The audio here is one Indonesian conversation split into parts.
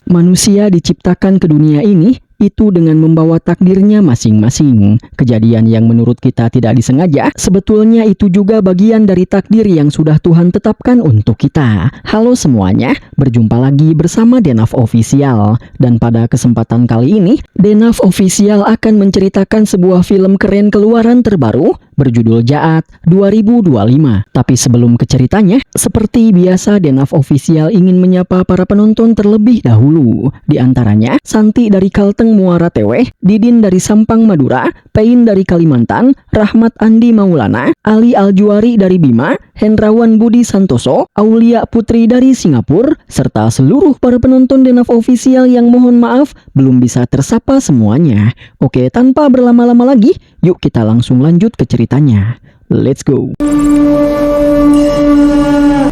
Manusia diciptakan ke dunia ini itu dengan membawa takdirnya masing-masing. Kejadian yang menurut kita tidak disengaja, sebetulnya itu juga bagian dari takdir yang sudah Tuhan tetapkan untuk kita. Halo semuanya, berjumpa lagi bersama Denaf Official. Dan pada kesempatan kali ini, Denaf Official akan menceritakan sebuah film keren keluaran terbaru berjudul Jaat 2025. Tapi sebelum ke ceritanya, seperti biasa Denaf Official ingin menyapa para penonton terlebih dahulu. Di antaranya, Santi dari Kalteng Muara Teweh, Didin dari Sampang Madura, Pein dari Kalimantan, Rahmat Andi Maulana, Ali Aljuari dari Bima, Hendrawan Budi Santoso, Aulia Putri dari Singapura, serta seluruh para penonton Denaf Official yang mohon maaf belum bisa tersapa semuanya. Oke, tanpa berlama-lama lagi, yuk kita langsung lanjut ke ceritanya. Let's go.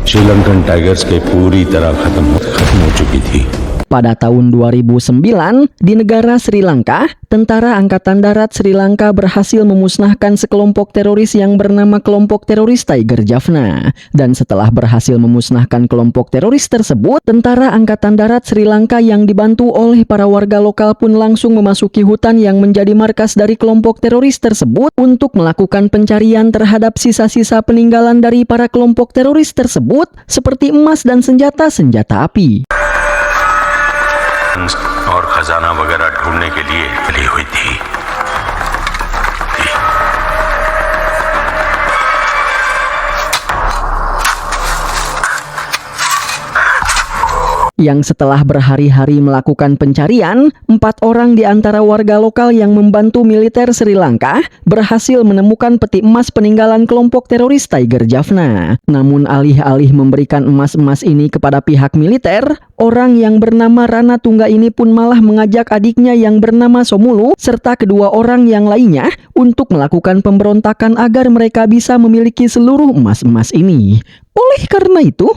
Sri Lankan tigers के पूरी तरह खत्म हो चुकी थी। Pada tahun 2009, di negara Sri Lanka, Tentara Angkatan Darat Sri Lanka berhasil memusnahkan sekelompok teroris yang bernama kelompok teroris Tiger Jaffna. Dan setelah berhasil memusnahkan kelompok teroris tersebut, Tentara Angkatan Darat Sri Lanka yang dibantu oleh para warga lokal pun langsung memasuki hutan yang menjadi markas dari kelompok teroris tersebut untuk melakukan pencarian terhadap sisa-sisa peninggalan dari para kelompok teroris tersebut, seperti emas dan senjata-senjata api. और खजाना वगैरह ढूंढने के लिए चली हुई थी। Yang setelah berhari-hari melakukan pencarian, 4 orang di antara warga lokal yang membantu militer Sri Lanka berhasil menemukan peti emas peninggalan kelompok teroris Tiger Jaffna. Namun alih-alih memberikan emas-emas ini kepada pihak militer, orang yang bernama Rana Tungga ini pun malah mengajak adiknya yang bernama Somulu serta kedua orang yang lainnya untuk melakukan pemberontakan agar mereka bisa memiliki seluruh emas-emas ini. Oleh karena itu,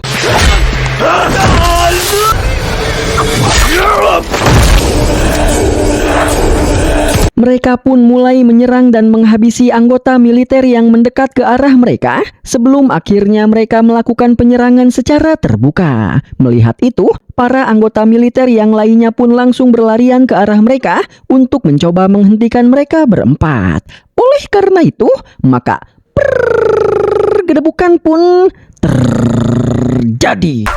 mereka pun mulai menyerang dan menghabisi anggota militer yang mendekat ke arah mereka sebelum akhirnya mereka melakukan penyerangan secara terbuka. Melihat itu, para anggota militer yang lainnya pun langsung berlarian ke arah mereka untuk mencoba menghentikan mereka berempat. Oleh karena itu, maka pergedebukan pun terjadi.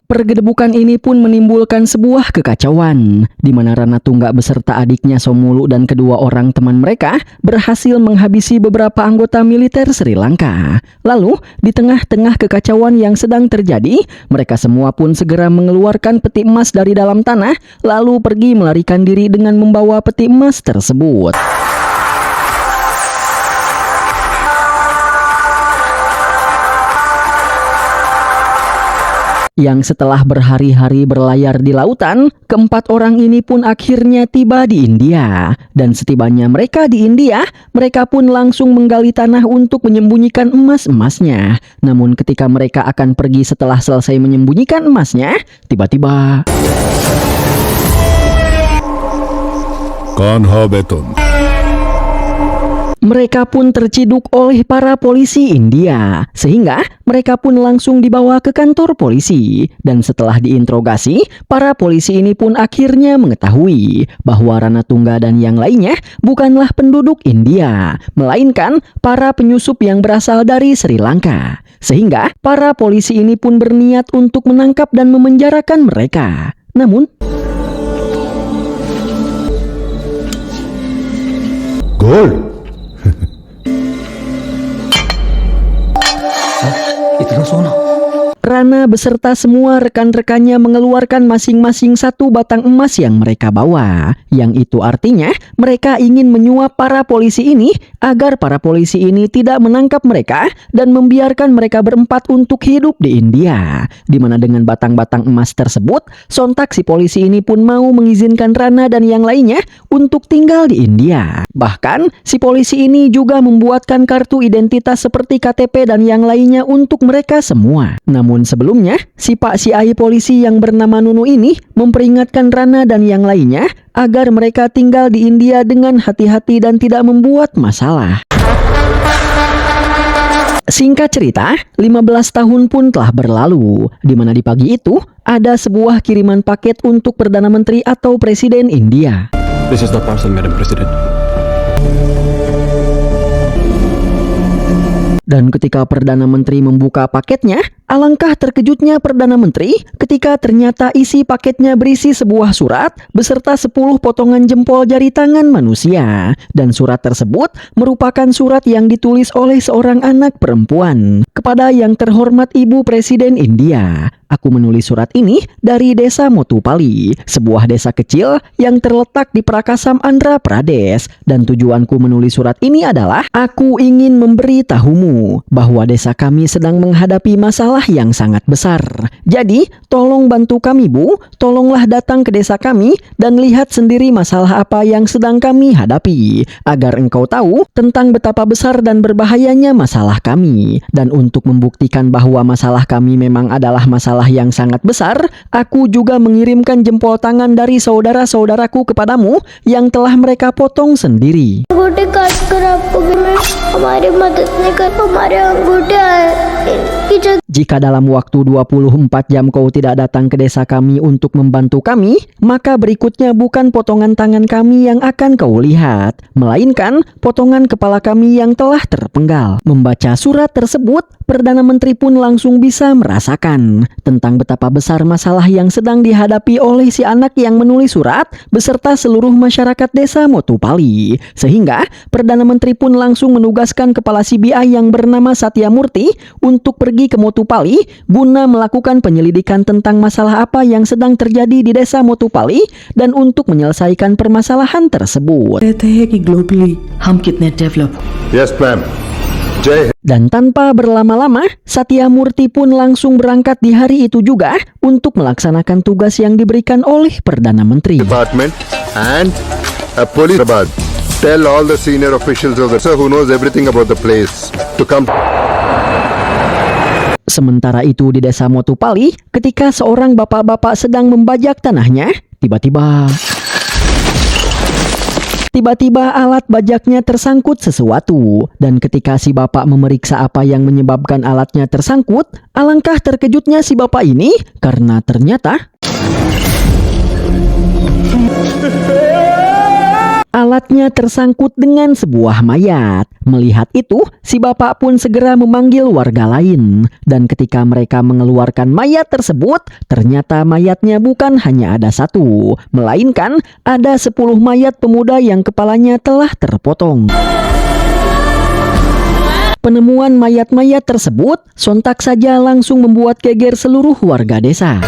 Pergedebukan ini pun menimbulkan sebuah kekacauan, di mana Rana Tungga beserta adiknya Somulu dan kedua orang teman mereka berhasil menghabisi beberapa anggota militer Sri Lanka. Lalu, di tengah-tengah kekacauan yang sedang terjadi, mereka semua pun segera mengeluarkan peti emas dari dalam tanah, lalu pergi melarikan diri dengan membawa peti emas tersebut. Yang setelah berhari-hari berlayar di lautan, keempat orang ini pun akhirnya tiba di India. Dan setibanya mereka di India, mereka pun langsung menggali tanah untuk menyembunyikan emas-emasnya. Namun ketika mereka akan pergi setelah selesai menyembunyikan emasnya, tiba-tiba... कौन हो बे तुम? Mereka pun terciduk oleh para polisi India, sehingga mereka pun langsung dibawa ke kantor polisi. Dan setelah diinterogasi, para polisi ini pun akhirnya mengetahui bahwa Rana Tungga dan yang lainnya bukanlah penduduk India, melainkan para penyusup yang berasal dari Sri Lanka. Sehingga para polisi ini pun berniat untuk menangkap dan memenjarakan mereka. Namun, gold Rana beserta semua rekan-rekannya mengeluarkan masing-masing satu batang emas yang mereka bawa. Yang itu artinya mereka ingin menyuap para polisi ini agar para polisi ini tidak menangkap mereka dan membiarkan mereka berempat untuk hidup di India. Di mana dengan batang-batang emas tersebut, sontak si polisi ini pun mau mengizinkan Rana dan yang lainnya untuk tinggal di India. Bahkan, si polisi ini juga membuatkan kartu identitas seperti KTP dan yang lainnya untuk mereka semua. Namun sebelumnya, si Pak CI polisi yang bernama Nunu ini memperingatkan Rana dan yang lainnya agar mereka tinggal di India dengan hati-hati dan tidak membuat masalah. Singkat cerita, 15 tahun pun telah berlalu, di mana di pagi itu ada sebuah kiriman paket untuk Perdana Menteri atau Presiden India. This is the parcel, Madam President. Dan ketika Perdana Menteri membuka paketnya, alangkah terkejutnya Perdana Menteri ketika ternyata isi paketnya berisi sebuah surat beserta 10 potongan jempol jari tangan manusia. Dan surat tersebut merupakan surat yang ditulis oleh seorang anak perempuan kepada yang terhormat Ibu Presiden India. Aku menulis surat ini dari desa Motupalli, sebuah desa kecil yang terletak di Prakasam, Andhra Pradesh. Dan tujuanku menulis surat ini adalah, aku ingin memberitahumu bahwa desa kami sedang menghadapi masalah yang sangat besar. Jadi, tolong bantu kami Bu, tolonglah datang ke desa kami dan lihat sendiri masalah apa yang sedang kami hadapi, agar engkau tahu tentang betapa besar dan berbahayanya masalah kami. Dan untuk membuktikan bahwa masalah kami memang adalah masalah yang sangat besar, aku juga mengirimkan jempol tangan dari saudara-saudaraku kepadamu yang telah mereka potong sendiri. अंगूठे काट कर आपको भी मैं हमारी मदद नहीं कर हमारे अंगूठे इनकी जगह Jika dalam waktu 24 jam kau tidak datang ke desa kami untuk membantu kami, maka berikutnya bukan potongan tangan kami yang akan kau lihat, melainkan potongan kepala kami yang telah terpenggal. Membaca surat tersebut, Perdana Menteri pun langsung bisa merasakan tentang betapa besar masalah yang sedang dihadapi oleh si anak yang menulis surat beserta seluruh masyarakat desa Motupalli. Sehingga Perdana Menteri pun langsung menugaskan kepala CBI yang bernama Satya Murthy untuk pergi ke Motupalli guna melakukan penyelidikan tentang masalah apa yang sedang terjadi di desa Motupalli dan untuk menyelesaikan permasalahan tersebut. कहते हैं कि ग्लोबली हम कितने develop Yes, ma'am. Jai Hind. Dan tanpa berlama-lama, Satya Murthy pun langsung berangkat di hari itu juga untuk melaksanakan tugas yang diberikan oleh Perdana Menteri. Department and a police Hyderabad. Tell all the senior officials of the sir who knows everything about the place to come. Sementara itu di desa Motupalli, ketika seorang bapak-bapak sedang membajak tanahnya, tiba-tiba alat bajaknya tersangkut sesuatu. Dan ketika si bapak memeriksa apa yang menyebabkan alatnya tersangkut, alangkah terkejutnya si bapak ini karena ternyata alatnya tersangkut dengan sebuah mayat. Melihat itu, si bapak pun segera memanggil warga lain. Dan ketika mereka mengeluarkan mayat tersebut, ternyata mayatnya bukan hanya ada satu, melainkan ada 10 mayat pemuda yang kepalanya telah terpotong. Penemuan mayat-mayat tersebut sontak saja langsung membuat geger seluruh warga desa.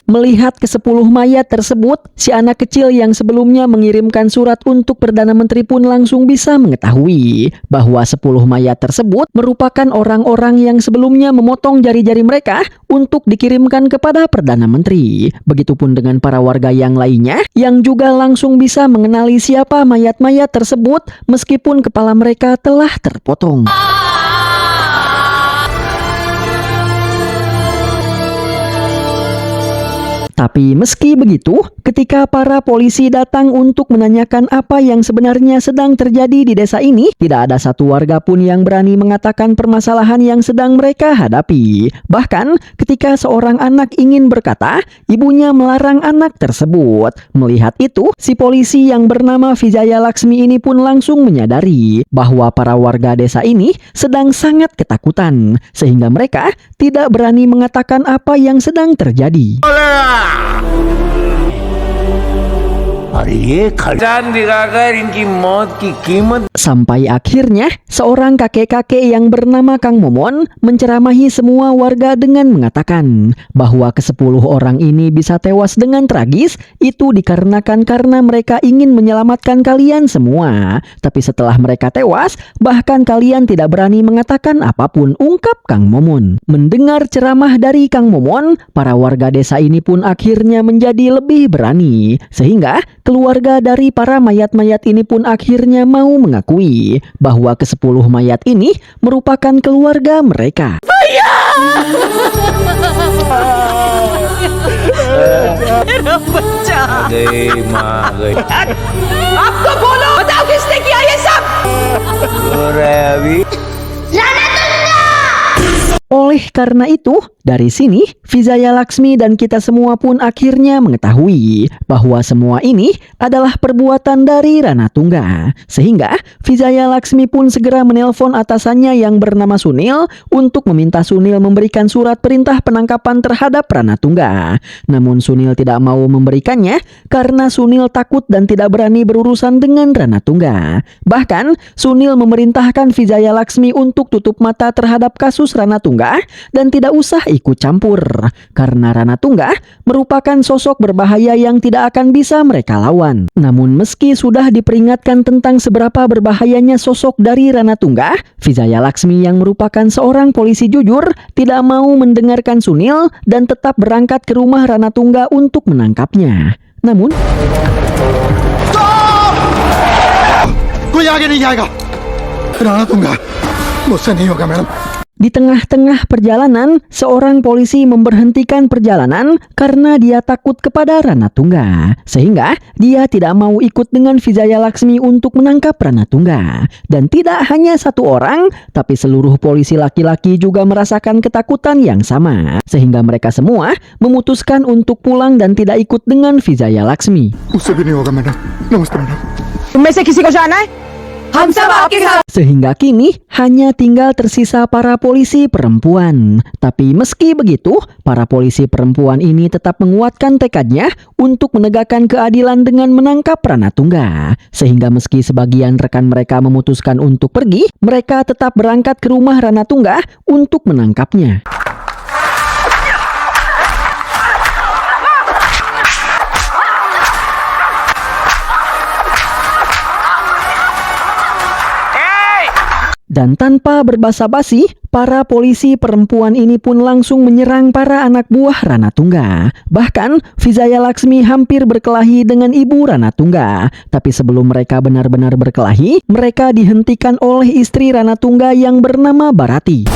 Melihat ke-10 mayat tersebut, si anak kecil yang sebelumnya mengirimkan surat untuk Perdana Menteri pun langsung bisa mengetahui bahwa 10 mayat tersebut merupakan orang-orang yang sebelumnya memotong jari-jari mereka untuk dikirimkan kepada Perdana Menteri. Begitupun dengan para warga yang lainnya yang juga langsung bisa mengenali siapa mayat-mayat tersebut meskipun kepala mereka telah terpotong. Tapi meski begitu, ketika para polisi datang untuk menanyakan apa yang sebenarnya sedang terjadi di desa ini, tidak ada satu warga pun yang berani mengatakan permasalahan yang sedang mereka hadapi. Bahkan, ketika seorang anak ingin berkata, ibunya melarang anak tersebut. Melihat itu, si polisi yang bernama Vijaya Laksmi ini pun langsung menyadari bahwa para warga desa ini sedang sangat ketakutan, sehingga mereka tidak berani mengatakan apa yang sedang terjadi. और ये खजान दिखाकर इनकी मौत की कीमत Sampai akhirnya, seorang kakek-kakek yang bernama Kang Momon menceramahi semua warga dengan mengatakan bahwa ke-10 orang ini bisa tewas dengan tragis itu dikarenakan karena mereka ingin menyelamatkan kalian semua. Tapi setelah mereka tewas, bahkan kalian tidak berani mengatakan apapun, ungkap Kang Momon. Mendengar ceramah dari Kang Momon, para warga desa ini pun akhirnya menjadi lebih berani. Sehingga keluarga dari para mayat-mayat ini pun akhirnya mau mengakui bahwa ke-10 mayat ini merupakan keluarga mereka. गई माँ गई आपको बोलो बताओ किसने किया ये सब हो रहा है अभी Oleh karena itu, dari sini Vijaya Laksmi dan kita semua pun akhirnya mengetahui bahwa semua ini adalah perbuatan dari Ranatungga. Sehingga Vijaya Laksmi pun segera menelpon atasannya yang bernama Sunil untuk meminta Sunil memberikan surat perintah penangkapan terhadap Ranatungga. Namun Sunil tidak mau memberikannya karena Sunil takut dan tidak berani berurusan dengan Ranatungga. Bahkan Sunil memerintahkan Vijaya Laksmi untuk tutup mata terhadap kasus Ranatungga dan tidak usah ikut campur karena Ranatungga merupakan sosok berbahaya yang tidak akan bisa mereka lawan. Namun meski sudah diperingatkan tentang seberapa berbahayanya sosok dari Ranatungga, Vijaya Laksmi yang merupakan seorang polisi jujur tidak mau mendengarkan Sunil dan tetap berangkat ke rumah Ranatungga untuk menangkapnya. Namun कोई आगे नहीं जाएगा राणा दूंगा मुझसे नहीं होगा madam di tengah-tengah perjalanan, seorang polisi memberhentikan perjalanan karena dia takut kepada Ranatungga. Sehingga dia tidak mau ikut dengan Vijaya Laksmi untuk menangkap Ranatungga. Dan tidak hanya satu orang, tapi seluruh polisi laki-laki juga merasakan ketakutan yang sama. Sehingga mereka semua memutuskan untuk pulang dan tidak ikut dengan Vijaya Laksmi. मुझसे भी नहीं होगा मैडम नमस्ते मैडम तुम में से किसी को जाना है हम सब आपके साथ Sehingga kini hanya tinggal tersisa para polisi perempuan. Tapi meski begitu, para polisi perempuan ini tetap menguatkan tekadnya untuk menegakkan keadilan dengan menangkap Ranatungga. Sehingga meski sebagian rekan mereka memutuskan untuk pergi, mereka tetap berangkat ke rumah Ranatungga untuk menangkapnya. Dan tanpa berbasa-basi, para polisi perempuan ini pun langsung menyerang para anak buah Ranatungga. Bahkan, Vijaya Laksmi hampir berkelahi dengan ibu Ranatungga. Tapi sebelum mereka benar-benar berkelahi, mereka dihentikan oleh istri Ranatungga yang bernama Barati.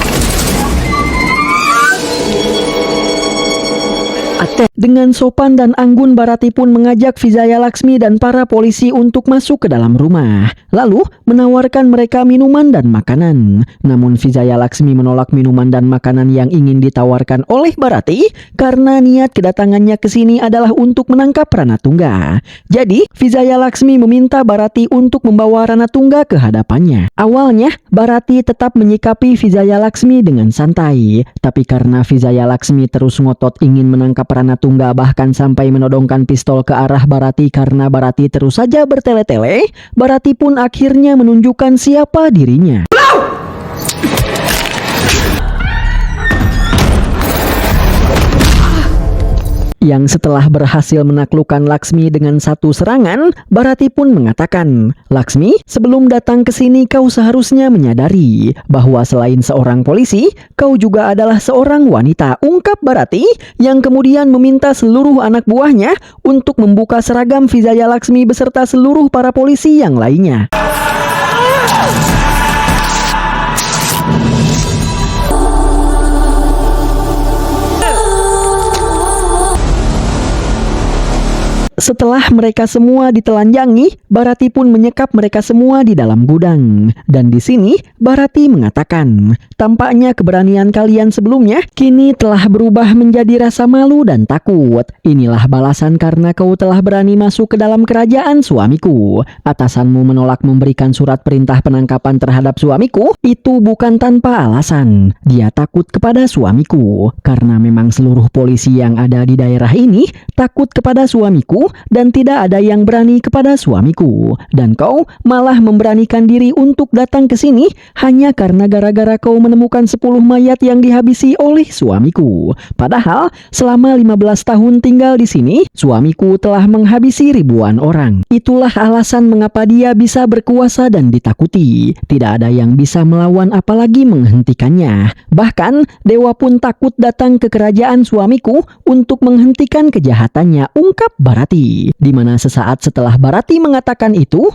Dengan sopan dan anggun, Barati pun mengajak Vijaya Laksmi dan para polisi untuk masuk ke dalam rumah. Lalu menawarkan mereka minuman dan makanan. Namun Vijaya Laksmi menolak minuman dan makanan yang ingin ditawarkan oleh Barati karena niat kedatangannya ke sini adalah untuk menangkap Ranatungga. Jadi Vijaya Laksmi meminta Barati untuk membawa Ranatungga ke hadapannya. Awalnya Barati tetap menyikapi Vijaya Laksmi dengan santai. Tapi karena Vijaya Laksmi terus ngotot ingin menangkap Ranatungga, bahkan sampai menodongkan pistol ke arah Barati karena Barati terus saja bertele-tele, Barati pun akhirnya menunjukkan siapa dirinya. Yang setelah berhasil menaklukkan Laksmi dengan satu serangan, Barati pun mengatakan, "Laksmi, sebelum datang ke sini kau seharusnya menyadari bahwa selain seorang polisi, kau juga adalah seorang wanita," ungkap Barati yang kemudian meminta seluruh anak buahnya untuk membuka seragam Vijaya Laksmi beserta seluruh para polisi yang lainnya. Setelah mereka semua ditelanjangi, Barati pun menyekap mereka semua di dalam gudang. Dan di sini, Barati mengatakan, "Tampaknya keberanian kalian sebelumnya kini telah berubah menjadi rasa malu dan takut. Inilah balasan karena kau telah berani masuk ke dalam kerajaan suamiku. Atasanmu menolak memberikan surat perintah penangkapan terhadap suamiku. Itu bukan tanpa alasan. Dia takut kepada suamiku. Karena memang seluruh polisi yang ada di daerah ini takut kepada suamiku. dan tidak ada yang berani kepada suamiku. Dan kau malah memberanikan diri untuk datang ke sini hanya karena gara-gara kau menemukan 10 mayat yang dihabisi oleh suamiku. Padahal selama 15 tahun tinggal di sini, suamiku telah menghabisi ribuan orang. Itulah alasan mengapa dia bisa berkuasa dan ditakuti. Tidak ada yang bisa melawan apalagi menghentikannya. Bahkan dewa pun takut datang ke kerajaan suamiku untuk menghentikan kejahatannya, ungkap Bharati. Di mana sesaat setelah Bharati mengatakan itu,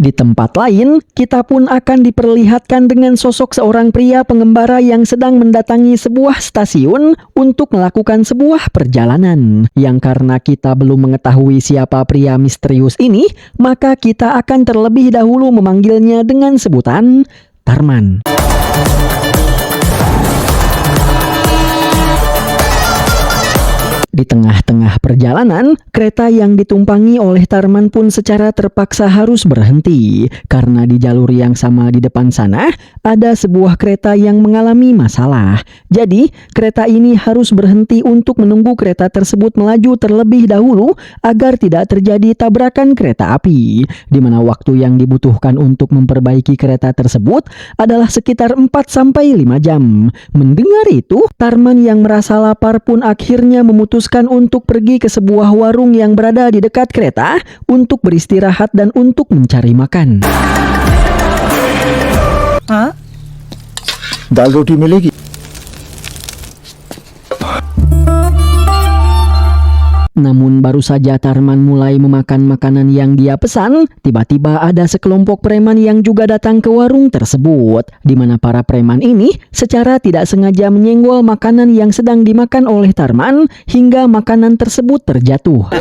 di tempat lain, kita pun akan diperlihatkan dengan sosok seorang pria pengembara yang sedang mendatangi sebuah stasiun untuk melakukan sebuah perjalanan. Yang karena kita belum mengetahui siapa pria misterius ini, maka kita akan terlebih dahulu memanggilnya dengan sebutan Tarman. Di tengah-tengah perjalanan, kereta yang ditumpangi oleh Tarman pun secara terpaksa harus berhenti karena di jalur yang sama di depan sana ada sebuah kereta yang mengalami masalah. Jadi, kereta ini harus berhenti untuk menunggu kereta tersebut melaju terlebih dahulu agar tidak terjadi tabrakan kereta api. Di mana waktu yang dibutuhkan untuk memperbaiki kereta tersebut adalah sekitar 4-5 jam. Mendengar itu, Tarman yang merasa lapar pun akhirnya memutuskan untuk pergi ke sebuah warung yang berada di dekat kereta untuk beristirahat dan untuk mencari makan. दाल रोटी मिलेगी? Namun baru saja Tarman mulai memakan makanan yang dia pesan, tiba-tiba ada sekelompok preman yang juga datang ke warung tersebut, di mana para preman ini secara tidak sengaja menyenggol makanan yang sedang dimakan oleh Tarman hingga makanan tersebut terjatuh.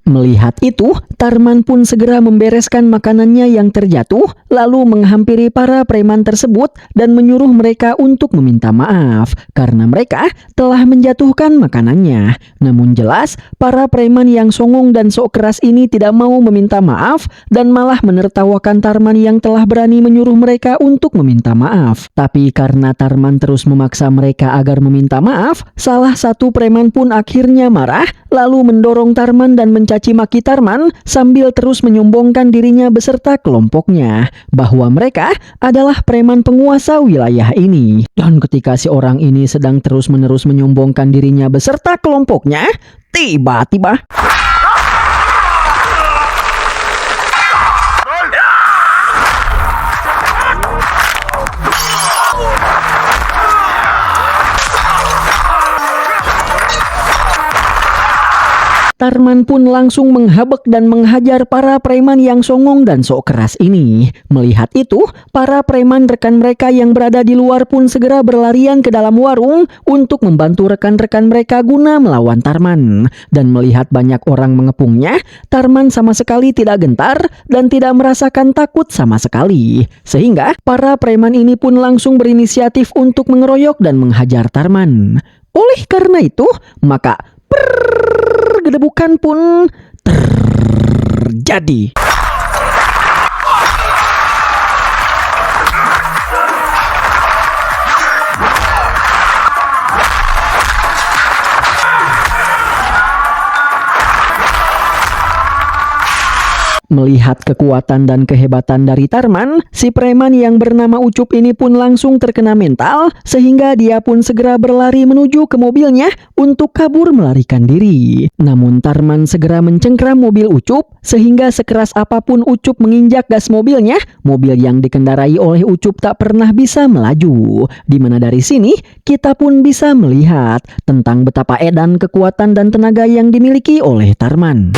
Melihat itu, Tarman pun segera membereskan makanannya yang terjatuh, lalu menghampiri para preman tersebut dan menyuruh mereka untuk meminta maaf karena mereka telah menjatuhkan makanannya. Namun jelas, para preman yang songong dan sok keras ini tidak mau meminta maaf dan malah menertawakan Tarman yang telah berani menyuruh mereka untuk meminta maaf. Tapi karena Tarman terus memaksa mereka agar meminta maaf, salah satu preman pun akhirnya marah, lalu mendorong Tarman dan mencaci maki Tarman sambil terus menyombongkan dirinya beserta kelompoknya bahwa mereka adalah preman penguasa wilayah ini. Dan ketika si orang ini sedang terus-menerus menyombongkan dirinya beserta kelompoknya, tiba-tiba Tarman pun langsung menghabek dan menghajar para preman yang songong dan sok keras ini. Melihat itu, para preman rekan mereka yang berada di luar pun segera berlarian ke dalam warung untuk membantu rekan-rekan mereka guna melawan Tarman. Dan melihat banyak orang mengepungnya, Tarman sama sekali tidak gentar dan tidak merasakan takut sama sekali. Sehingga para preman ini pun langsung berinisiatif untuk mengeroyok dan menghajar Tarman. Oleh karena itu, maka gedebukan pun terjadi. Melihat kekuatan dan kehebatan dari Tarman, si preman yang bernama Ucup ini pun langsung terkena mental, sehingga dia pun segera berlari menuju ke mobilnya untuk kabur melarikan diri. Namun Tarman segera mencengkram mobil Ucup, sehingga sekeras apapun Ucup menginjak gas mobilnya, mobil yang dikendarai oleh Ucup tak pernah bisa melaju. Dimana dari sini, kita pun bisa melihat tentang betapa edan kekuatan dan tenaga yang dimiliki oleh Tarman.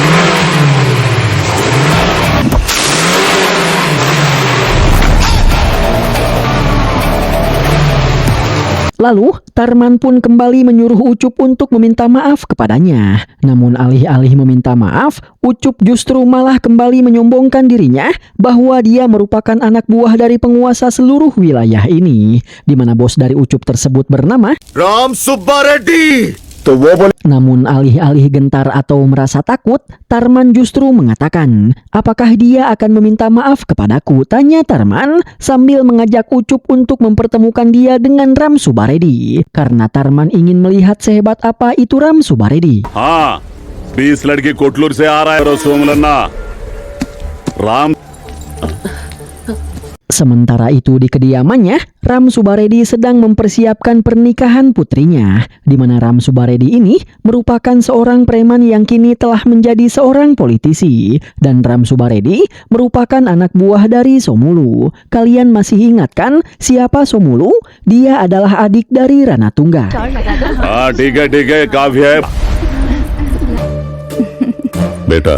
Lalu, Tarman pun kembali menyuruh Ucup untuk meminta maaf kepadanya. Namun alih-alih meminta maaf, Ucup justru malah kembali menyombongkan dirinya bahwa dia merupakan anak buah dari penguasa seluruh wilayah ini. Di mana bos dari Ucup tersebut bernama Ram Subba Reddy! तो वो बोले Namun alih-alih gentar atau merasa takut, Tarman justru mengatakan, apakah dia akan meminta maaf kepadaku? Tanya Tarman sambil mengajak Ucup untuk mempertemukan dia dengan Ram Subaredi. Karena Tarman ingin melihat sehebat apa itu Ram Subaredi. हाँ 20 लड़की कोटलूर से आ रहा है सोमलन्ना Ram Sementara itu di kediamannya, Ram Subaredi sedang mempersiapkan pernikahan putrinya, di mana Ram Subaredi ini merupakan seorang preman yang kini telah menjadi seorang politisi, dan Ram Subaredi merupakan anak buah dari Somulu. Kalian masih ingat kan siapa Somulu? Dia adalah adik dari Rana Tungga. हाँ ठीक है काफी है बेटा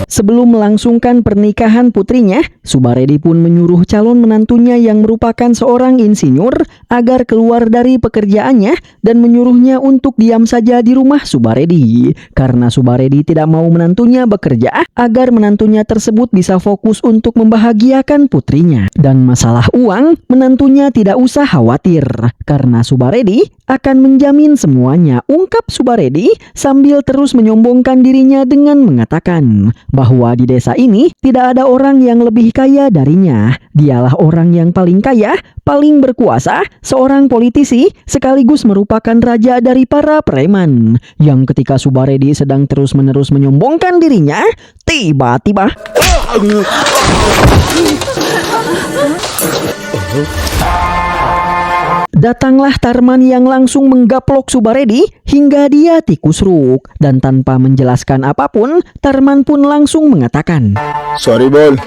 Sebelum melangsungkan pernikahan putrinya, Subaredi pun menyuruh calon menantunya yang merupakan seorang insinyur agar keluar dari pekerjaannya dan menyuruhnya untuk diam saja di rumah Subaredi. Karena Subaredi tidak mau menantunya bekerja agar menantunya tersebut bisa fokus untuk membahagiakan putrinya. Dan masalah uang, menantunya tidak usah khawatir karena Subaredi akan menjamin semuanya, ungkap Subaredi sambil terus menyombongkan dirinya dengan mengatakan bahwa di desa ini tidak ada orang yang lebih kaya darinya. Dialah orang yang paling kaya, paling berkuasa, seorang politisi sekaligus merupakan raja dari para preman. Yang ketika Subaredi sedang terus-menerus menyombongkan dirinya, tiba-tiba datanglah Tarman yang langsung menggaplok Subaredi hingga dia tikusruk. Dan tanpa menjelaskan apapun, Tarman pun langsung mengatakan, sorry बोल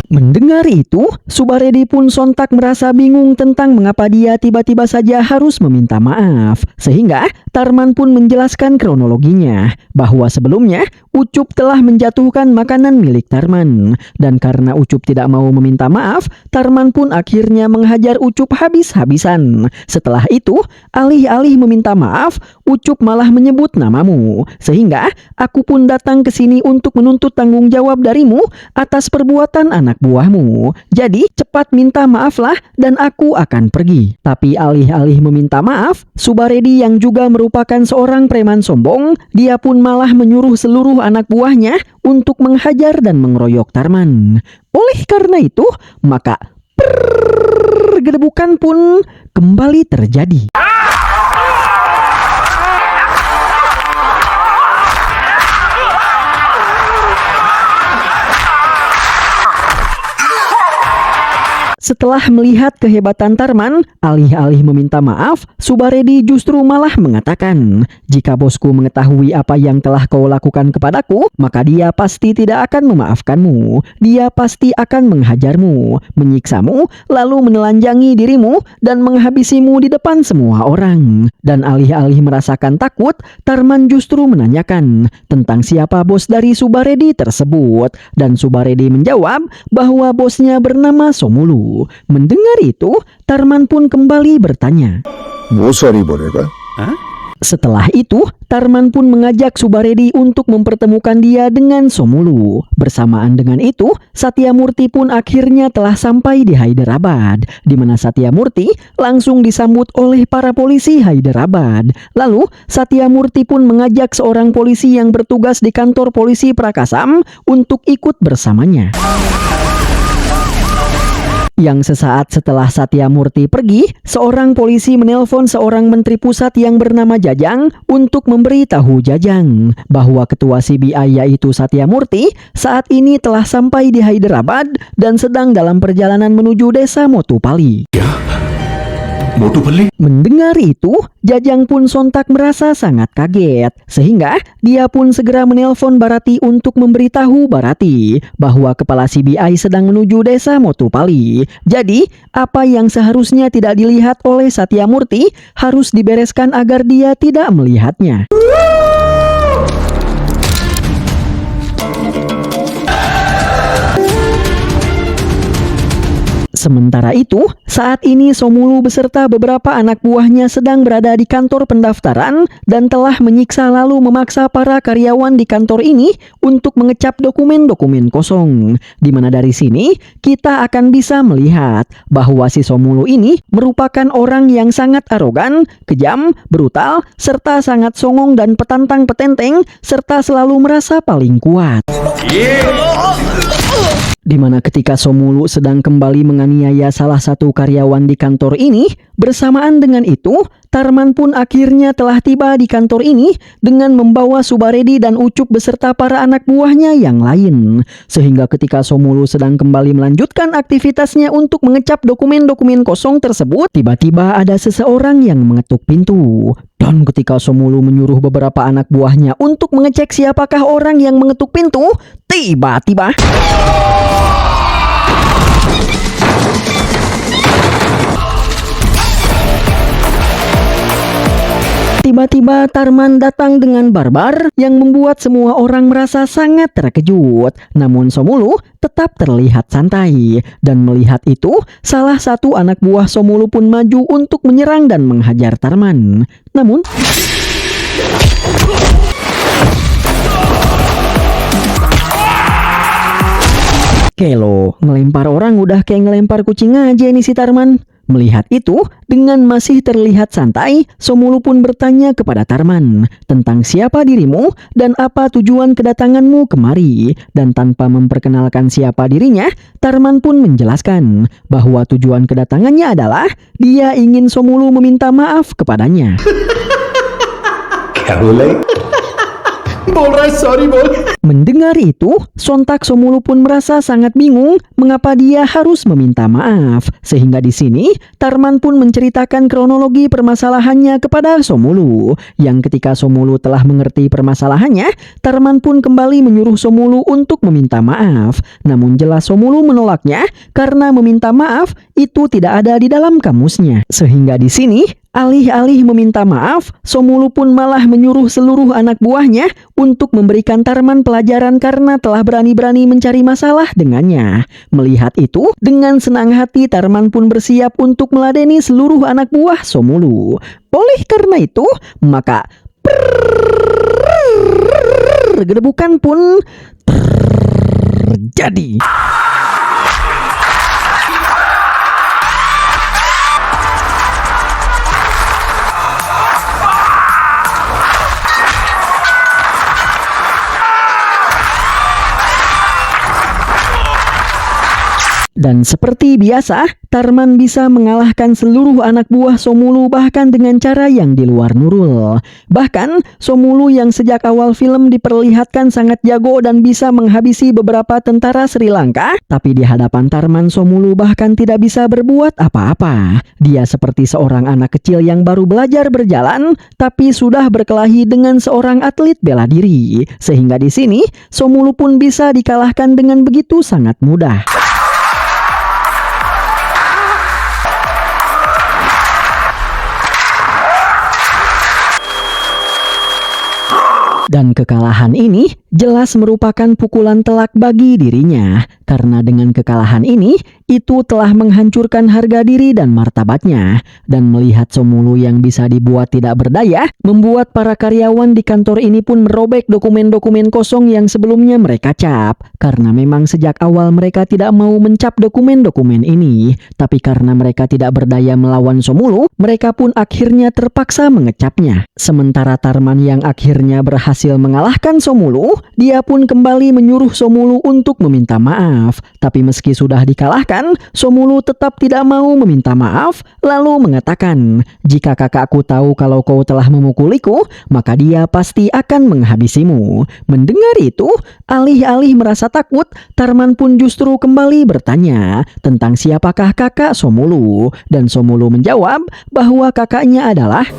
mendengar itu, Subaredi pun sontak merasa bingung tentang mengapa dia tiba-tiba saja harus meminta maaf. Sehingga Tarman pun menjelaskan kronologinya, bahwa sebelumnya Ucup telah menjatuhkan makanan milik Tarman. Dan karena Ucup tidak mau meminta maaf, Tarman pun akhirnya menghajar Ucup habis-habisan. Setelah itu, alih-alih meminta maaf, Ucup malah menyebut namamu. Sehingga aku pun datang ke sini untuk menuntut tanggung jawab darimu atas perbuatan anak buahmu. Jadi cepat minta maaflah dan aku akan pergi. Tapi alih-alih meminta maaf, Subaredi yang juga merupakan seorang preman sombong, dia pun malah menyuruh seluruh anak buahnya untuk menghajar dan mengeroyok Tarman. Oleh karena itu, maka pergedebukan pun kembali terjadi. Setelah melihat kehebatan Tarman, alih-alih meminta maaf, Subaredi justru malah mengatakan, jika bosku mengetahui apa yang telah kau lakukan kepadaku, maka dia pasti tidak akan memaafkanmu. Dia pasti akan menghajarmu, menyiksamu, lalu menelanjangi dirimu, dan menghabisimu di depan semua orang. Dan alih-alih merasakan takut, Tarman justru menanyakan tentang siapa bos dari Subaredi tersebut. Dan Subaredi menjawab bahwa bosnya bernama Somulu. Mendengar itu, Tarman pun kembali bertanya. वो सॉरी बोलेगा Setelah itu, Tarman pun mengajak Subaredi untuk mempertemukan dia dengan Somulu. Bersamaan dengan itu, Satyamurti pun akhirnya telah sampai di Hyderabad, di mana Satyamurti langsung disambut oleh para polisi Hyderabad. Lalu, Satyamurti pun mengajak seorang polisi yang bertugas di kantor polisi Prakasam untuk ikut bersamanya. Yang sesaat setelah Satyamurti pergi, seorang polisi menelpon seorang menteri pusat yang bernama Jajang untuk memberitahu Jajang bahwa ketua CBI yaitu Satyamurti saat ini telah sampai di Hyderabad dan sedang dalam perjalanan menuju desa Motupalli. Motupalli Mendengar itu, Jajang pun sontak merasa sangat kaget, sehingga dia pun segera menelpon Barati untuk memberitahu Barati bahwa kepala CBI sedang menuju desa Motupalli. Jadi, apa yang seharusnya tidak dilihat oleh Satyamurti harus dibereskan agar dia tidak melihatnya. Sementara itu, saat ini Somulu beserta beberapa anak buahnya sedang berada di kantor pendaftaran dan telah menyiksa lalu memaksa para karyawan di kantor ini untuk mengecap dokumen-dokumen kosong. Di mana dari sini kita akan bisa melihat bahwa si Somulu ini merupakan orang yang sangat arogan, kejam, brutal, serta sangat songong dan petantang petenteng, serta selalu merasa paling kuat. Di mana ketika Somulu sedang kembali menganiaya salah satu karyawan di kantor ini, bersamaan dengan itu, Tarman pun akhirnya telah tiba di kantor ini dengan membawa Subaredi dan Ucup beserta para anak buahnya yang lain. Sehingga ketika Somulu sedang kembali melanjutkan aktivitasnya untuk mengecap dokumen-dokumen kosong tersebut, tiba-tiba ada seseorang yang mengetuk pintu. Dan ketika Somulu menyuruh beberapa anak buahnya untuk mengecek siapakah orang yang mengetuk pintu, tiba-tiba Tarman datang dengan barbar yang membuat semua orang merasa sangat terkejut. Namun Somulu tetap terlihat santai. Dan melihat itu, salah satu anak buah Somulu pun maju untuk menyerang dan menghajar Tarman. Namun Kelo, ngelempar orang udah kayak ngelempar kucing aja nih si Tarman. Melihat itu, dengan masih terlihat santai, Somulu pun bertanya kepada Tarman tentang siapa dirimu dan apa tujuan kedatanganmu kemari. Dan tanpa memperkenalkan siapa dirinya, Tarman pun menjelaskan bahwa tujuan kedatangannya adalah dia ingin Somulu meminta maaf kepadanya. Mendengar itu, sontak Somulu pun merasa sangat bingung mengapa dia harus meminta maaf. Sehingga di sini, Tarman pun menceritakan kronologi permasalahannya kepada Somulu. Yang ketika Somulu telah mengerti permasalahannya, Tarman pun kembali menyuruh Somulu untuk meminta maaf. Namun jelas Somulu menolaknya karena meminta maaf itu tidak ada di dalam kamusnya. Sehingga di sini, alih-alih meminta maaf, Somulu pun malah menyuruh seluruh anak buahnya untuk memberikan Tarman pelajaran karena telah berani-berani mencari masalah dengannya. Melihat itu, dengan senang hati Tarman pun bersiap untuk meladeni seluruh anak buah Somulu. Oleh karena itu, maka gedebukan pun terjadi. Dan seperti biasa, Tarman bisa mengalahkan seluruh anak buah Somulu bahkan dengan cara yang di luar Nurul. Bahkan, Somulu yang sejak awal film diperlihatkan sangat jago dan bisa menghabisi beberapa tentara Sri Lanka, tapi di hadapan Tarman Somulu bahkan tidak bisa berbuat apa-apa. Dia seperti seorang anak kecil yang baru belajar berjalan, tapi sudah berkelahi dengan seorang atlet bela diri. Sehingga di sini, Somulu pun bisa dikalahkan dengan begitu sangat mudah. Dan kekalahan ini jelas merupakan pukulan telak bagi dirinya. Karena dengan kekalahan ini, itu telah menghancurkan harga diri dan martabatnya. Dan melihat Somulu yang bisa dibuat tidak berdaya, membuat para karyawan di kantor ini pun merobek dokumen-dokumen kosong yang sebelumnya mereka cap. Karena memang sejak awal mereka tidak mau mencap dokumen-dokumen ini. Tapi karena mereka tidak berdaya melawan Somulu, mereka pun akhirnya terpaksa mengecapnya. Sementara Tarman yang akhirnya berhasil mengalahkan Somulu, dia pun kembali menyuruh Somulu untuk meminta maaf. Tapi meski sudah dikalahkan, Somulu tetap tidak mau meminta maaf, lalu mengatakan, "Jika kakakku tahu kalau kau telah memukuliku, maka dia pasti akan menghabisimu." Mendengar itu, alih-alih merasa takut, Tarman pun justru kembali bertanya tentang siapakah kakak Somulu. Dan Somulu menjawab bahwa kakaknya adalah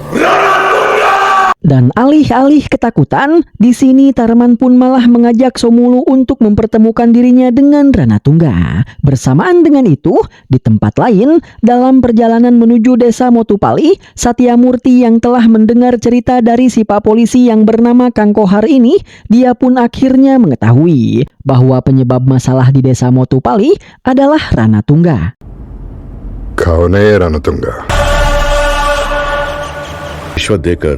Dan alih-alih ketakutan, di sini Tarman pun malah mengajak Somulu untuk mempertemukan dirinya dengan Ranatungga. Bersamaan dengan itu, di tempat lain, dalam perjalanan menuju desa Motupali, Satyamurti yang telah mendengar cerita dari si Pak Polisi yang bernama Kang Kohar ini, dia pun akhirnya mengetahui bahwa penyebab masalah di desa Motupali adalah Ranatungga. कौन है ये रणतुंगा? रिश्वत देकर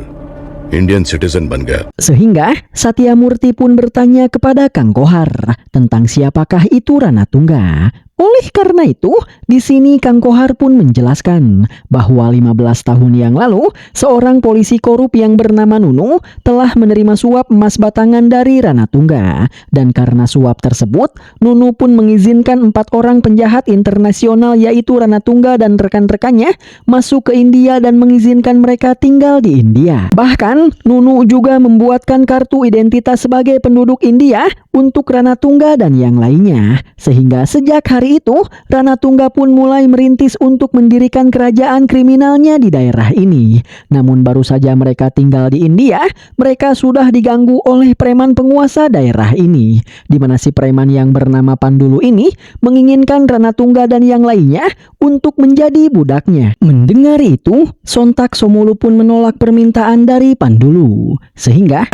Indian citizen बन गया। Sehingga Satyamurti pun bertanya kepada Kang Kohar tentang siapakah itu Ranatungga. Oleh karena itu, di sini Kang Kohar pun menjelaskan bahwa 15 tahun yang lalu, seorang polisi korup yang bernama Nunu telah menerima suap emas batangan dari Ranatungga. Dan karena suap tersebut, Nunu pun mengizinkan 4 orang penjahat internasional yaitu Ranatungga dan rekan-rekannya masuk ke India dan mengizinkan mereka tinggal di India. Bahkan, Nunu juga membuatkan kartu identitas sebagai penduduk India untuk Ranatungga dan yang lainnya. Sehingga sejak hari itu, Ranatungga pun mulai merintis untuk mendirikan kerajaan kriminalnya di daerah ini. Namun baru saja mereka tinggal di India, mereka sudah diganggu oleh preman penguasa daerah ini. Di mana si preman yang bernama Pandulu ini menginginkan Ranatungga dan yang lainnya untuk menjadi budaknya. Mendengar itu, sontak Somulu pun menolak permintaan dari Pandulu. Sehingga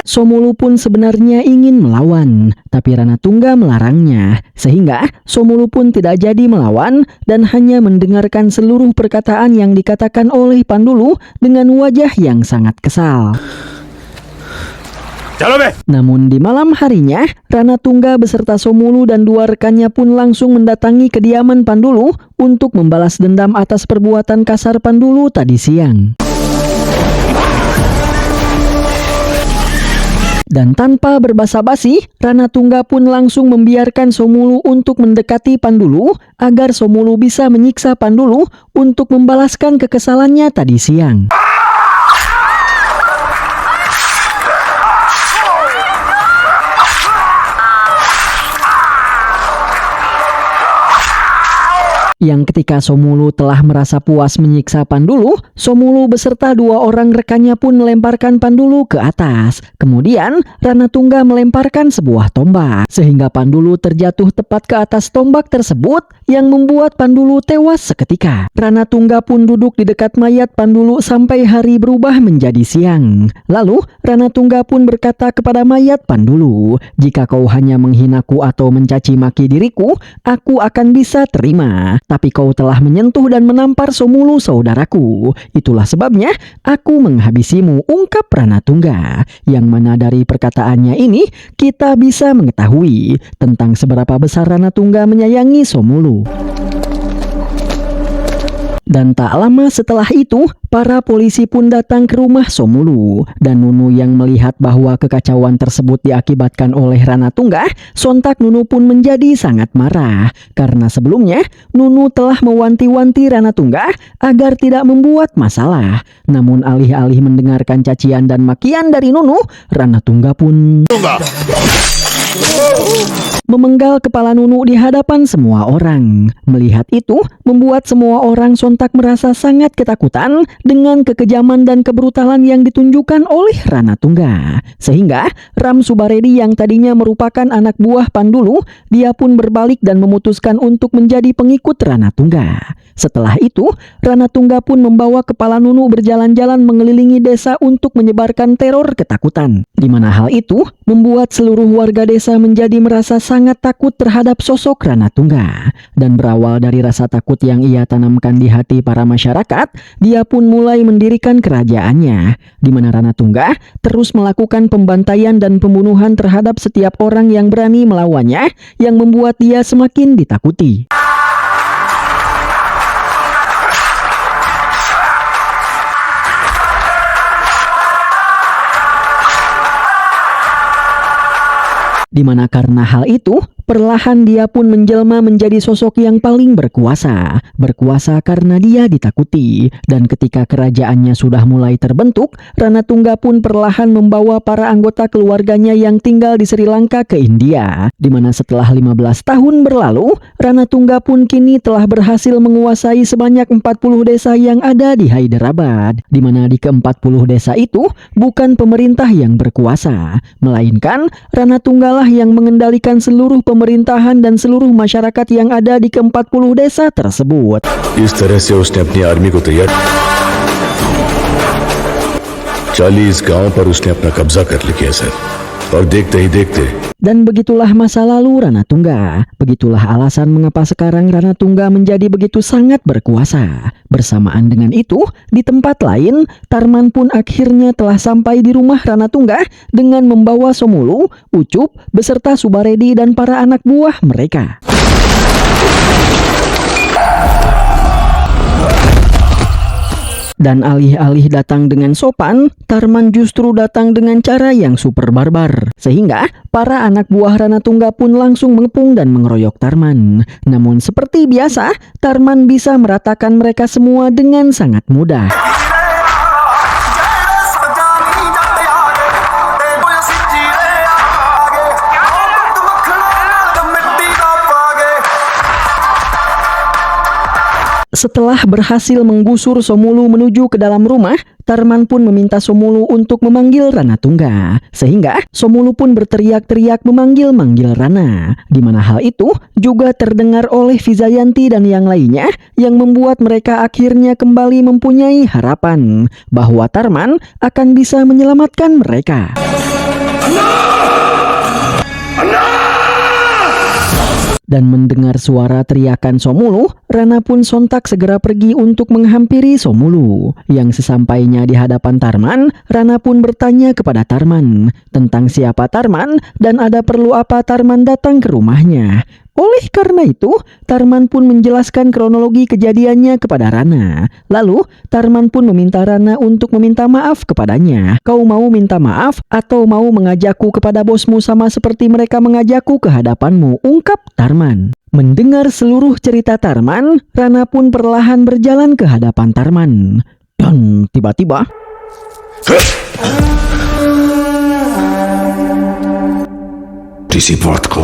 Somulu pun sebenarnya ingin melawan, tapi Ranatungga melarangnya. Sehingga Somulu pun tidak jadi melawan dan hanya mendengarkan seluruh perkataan yang dikatakan oleh Pandulu dengan wajah yang sangat kesal. Namun di malam harinya, Ranatungga beserta Somulu dan 2 rekannya pun langsung mendatangi kediaman Pandulu untuk membalas dendam atas perbuatan kasar Pandulu tadi siang. Dan tanpa berbasa-basi, Ranatungga pun langsung membiarkan Somulu untuk mendekati Pandulu agar Somulu bisa menyiksa Pandulu untuk membalaskan kekesalannya tadi siang. Yang ketika Somulu telah merasa puas menyiksa Pandulu, Somulu beserta 2 orang rekannya pun melemparkan Pandulu ke atas. Kemudian Ranatungga melemparkan sebuah tombak, sehingga Pandulu terjatuh tepat ke atas tombak tersebut yang membuat Pandulu tewas seketika. Ranatungga pun duduk di dekat mayat Pandulu sampai hari berubah menjadi siang. Lalu Ranatungga pun berkata kepada mayat Pandulu, "Jika kau hanya menghinaku atau mencaci maki diriku, aku akan bisa terima. Tapi kau telah menyentuh dan menampar Somulu saudaraku. Itulah sebabnya aku menghabisimu," ungkap Ranatungga. Yang mana dari perkataannya ini kita bisa mengetahui tentang seberapa besar Ranatungga menyayangi Somulu. Dan tak lama setelah itu, para polisi pun datang ke rumah Somulu. Dan Nunu yang melihat bahwa kekacauan tersebut diakibatkan oleh Ranatungga, sontak Nunu pun menjadi sangat marah. Karena sebelumnya, Nunu telah mewanti-wanti Ranatungga agar tidak membuat masalah. Namun alih-alih mendengarkan cacian dan makian dari Nunu, Ranatungga pun memenggal kepala Nunu di hadapan semua orang. Melihat itu, membuat semua orang sontak merasa sangat ketakutan dengan kekejaman dan kebrutalan yang ditunjukkan oleh Ranatungga. Sehingga Ram Subaredi yang tadinya merupakan anak buah Pandulu, dia pun berbalik dan memutuskan untuk menjadi pengikut Ranatungga. Setelah itu, Ranatungga pun membawa kepala Nunu berjalan-jalan mengelilingi desa untuk menyebarkan teror ketakutan. Di mana hal itu membuat seluruh warga desa menjadi merasa sangat takut terhadap sosok Ranatungga. Dan berawal dari rasa takut yang ia tanamkan di hati para masyarakat, dia pun mulai mendirikan kerajaannya, di mana Ranatungga terus melakukan pembantaian dan pembunuhan terhadap setiap orang yang berani melawannya, yang membuat dia semakin ditakuti. Di mana karena hal itu, perlahan dia pun menjelma menjadi sosok yang paling berkuasa. Berkuasa karena dia ditakuti. Dan ketika kerajaannya sudah mulai terbentuk, Ranatungga pun perlahan membawa para anggota keluarganya yang tinggal di Sri Lanka ke India. Di mana setelah 15 tahun berlalu, Ranatungga pun kini telah berhasil menguasai sebanyak 40 desa yang ada di Hyderabad. Di mana di ke-40 desa itu bukan pemerintah yang berkuasa, melainkan Ranatungga lah yang mengendalikan seluruh pemerintahan dan seluruh masyarakat yang ada di ke-40 desa tersebut. इस तरह से उसने अपनी आर्मी को तैयार 40 गांव पर उसने अपना कब्जा कर लिया सर। और देखते ही देखते Dan begitulah masa lalu Rana Tungga. Begitulah alasan mengapa sekarang Rana Tungga menjadi begitu sangat berkuasa. Bersamaan dengan itu, di tempat lain, Tarman pun akhirnya telah sampai di rumah Rana Tungga dengan membawa Somulu, Ucup, beserta Subaredi dan para anak buah mereka. Dan alih-alih datang dengan sopan, Tarman justru datang dengan cara yang super barbar. Sehingga para anak buah Rana Tungga pun langsung mengepung dan mengeroyok Tarman. Namun seperti biasa, Tarman bisa meratakan mereka semua dengan sangat mudah. Setelah berhasil menggusur Somulu menuju ke dalam rumah, Tarman pun meminta Somulu untuk memanggil Rana Tungga. Sehingga Somulu pun berteriak-teriak memanggil-manggil Rana. Di mana hal itu juga terdengar oleh Vijayanti dan yang lainnya yang membuat mereka akhirnya kembali mempunyai harapan bahwa Tarman akan bisa menyelamatkan mereka. Dan mendengar suara teriakan Somulu, Rana pun sontak segera pergi untuk menghampiri Somulu. Yang sesampainya di hadapan Tarman, Rana pun bertanya kepada Tarman tentang siapa Tarman dan ada perlu apa Tarman datang ke rumahnya. Oleh karena itu, Tarman pun menjelaskan kronologi kejadiannya kepada Rana. Lalu, Tarman pun meminta Rana untuk meminta maaf kepadanya. Kau mau minta maaf atau mau mengajakku kepada bosmu sama seperti mereka mengajakku ke hadapanmu, ungkap Tarman. Mendengar seluruh cerita Tarman, Rana pun perlahan berjalan ke hadapan Tarman. Dan tiba-tiba, किसी बात को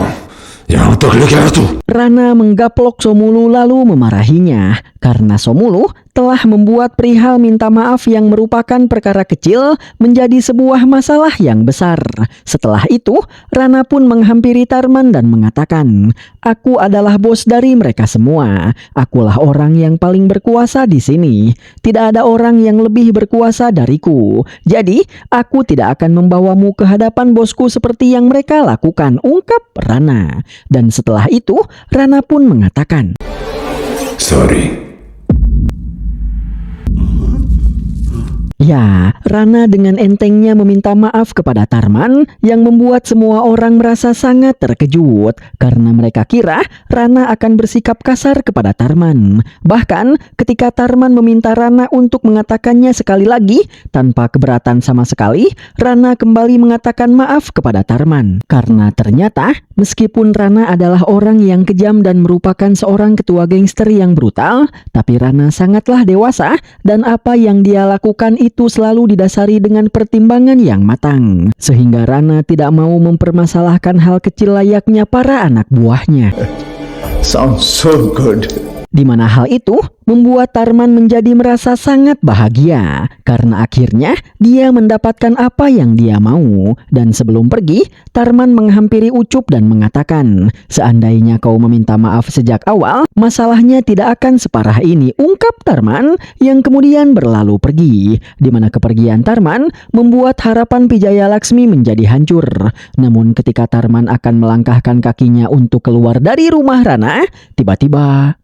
यहाँ तक लेके आया तू Rana menggaplok Somulu lalu memarahinya karena Somulu telah membuat perihal minta maaf yang merupakan perkara kecil menjadi sebuah masalah yang besar. Setelah itu, Rana pun menghampiri Tarman dan mengatakan, "Aku adalah bos dari mereka semua. Akulah orang yang paling berkuasa di sini. Tidak ada orang yang lebih berkuasa dariku. Jadi, aku tidak akan membawamu ke hadapan bosku seperti yang mereka lakukan," ungkap Rana. Dan setelah itu, Rana pun mengatakan, sorry ya, Rana dengan entengnya meminta maaf kepada Tarman yang membuat semua orang merasa sangat terkejut karena mereka kira Rana akan bersikap kasar kepada Tarman. Bahkan ketika Tarman meminta Rana untuk mengatakannya sekali lagi tanpa keberatan sama sekali, Rana kembali mengatakan maaf kepada Tarman. Karena ternyata meskipun Rana adalah orang yang kejam dan merupakan seorang ketua gangster yang brutal, tapi Rana sangatlah dewasa dan apa yang dia lakukan itu selalu didasari dengan pertimbangan yang matang. Sehingga Rana tidak mau mempermasalahkan hal kecil layaknya para anak buahnya. sounds so good Di mana hal itu membuat Tarman menjadi merasa sangat bahagia karena akhirnya dia mendapatkan apa yang dia mau. Dan sebelum pergi, Tarman menghampiri Ucup dan mengatakan, "Seandainya kau meminta maaf sejak awal, masalahnya tidak akan separah ini," ungkap Tarman yang kemudian berlalu pergi. Di mana kepergian Tarman membuat harapan Pijaya Laksmi menjadi hancur. Namun ketika Tarman akan melangkahkan kakinya untuk keluar dari rumah Rana, tiba-tiba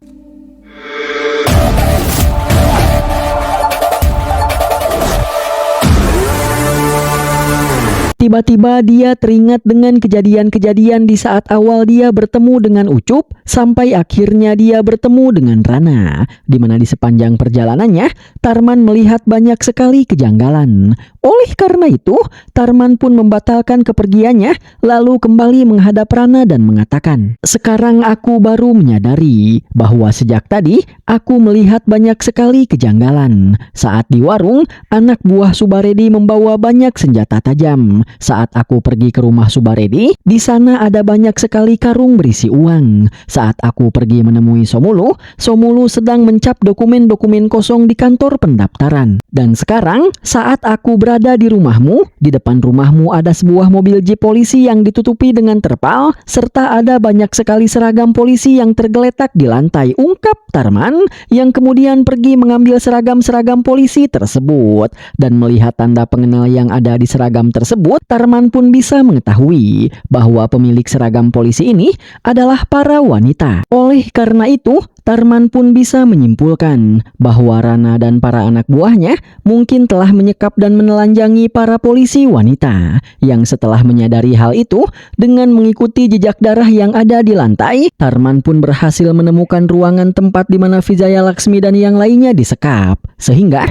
Tiba-tiba dia teringat dengan kejadian-kejadian di saat awal dia bertemu dengan Ucup sampai akhirnya dia bertemu dengan Rana. Di mana di sepanjang perjalanannya, Tarman melihat banyak sekali kejanggalan. Oleh karena itu, Tarman pun membatalkan kepergiannya lalu kembali menghadap Rana dan mengatakan, "Sekarang aku baru menyadari bahwa sejak tadi aku melihat banyak sekali kejanggalan. Saat di warung, anak buah Subaredi membawa banyak senjata tajam. Saat aku pergi ke rumah Subaredi, di sana ada banyak sekali karung berisi uang. Saat aku pergi menemui Somulu, Somulu sedang mencap dokumen-dokumen kosong di kantor pendaftaran. Dan sekarang, saat aku berada di rumahmu, di depan rumahmu ada sebuah mobil jeep polisi yang ditutupi dengan terpal, serta ada banyak sekali seragam polisi yang tergeletak di lantai," ungkap Tarman yang kemudian pergi mengambil seragam-seragam polisi tersebut. Dan melihat tanda pengenal yang ada di seragam tersebut, Tarman pun bisa mengetahui bahwa pemilik seragam polisi ini adalah para wanita. Oleh karena itu, Tarman pun bisa menyimpulkan bahwa Rana dan para anak buahnya mungkin telah menyekap dan menelanjangi para polisi wanita. Yang setelah menyadari hal itu, dengan mengikuti jejak darah yang ada di lantai, Tarman pun berhasil menemukan ruangan tempat di mana Vijaya Laksmi dan yang lainnya disekap. Sehingga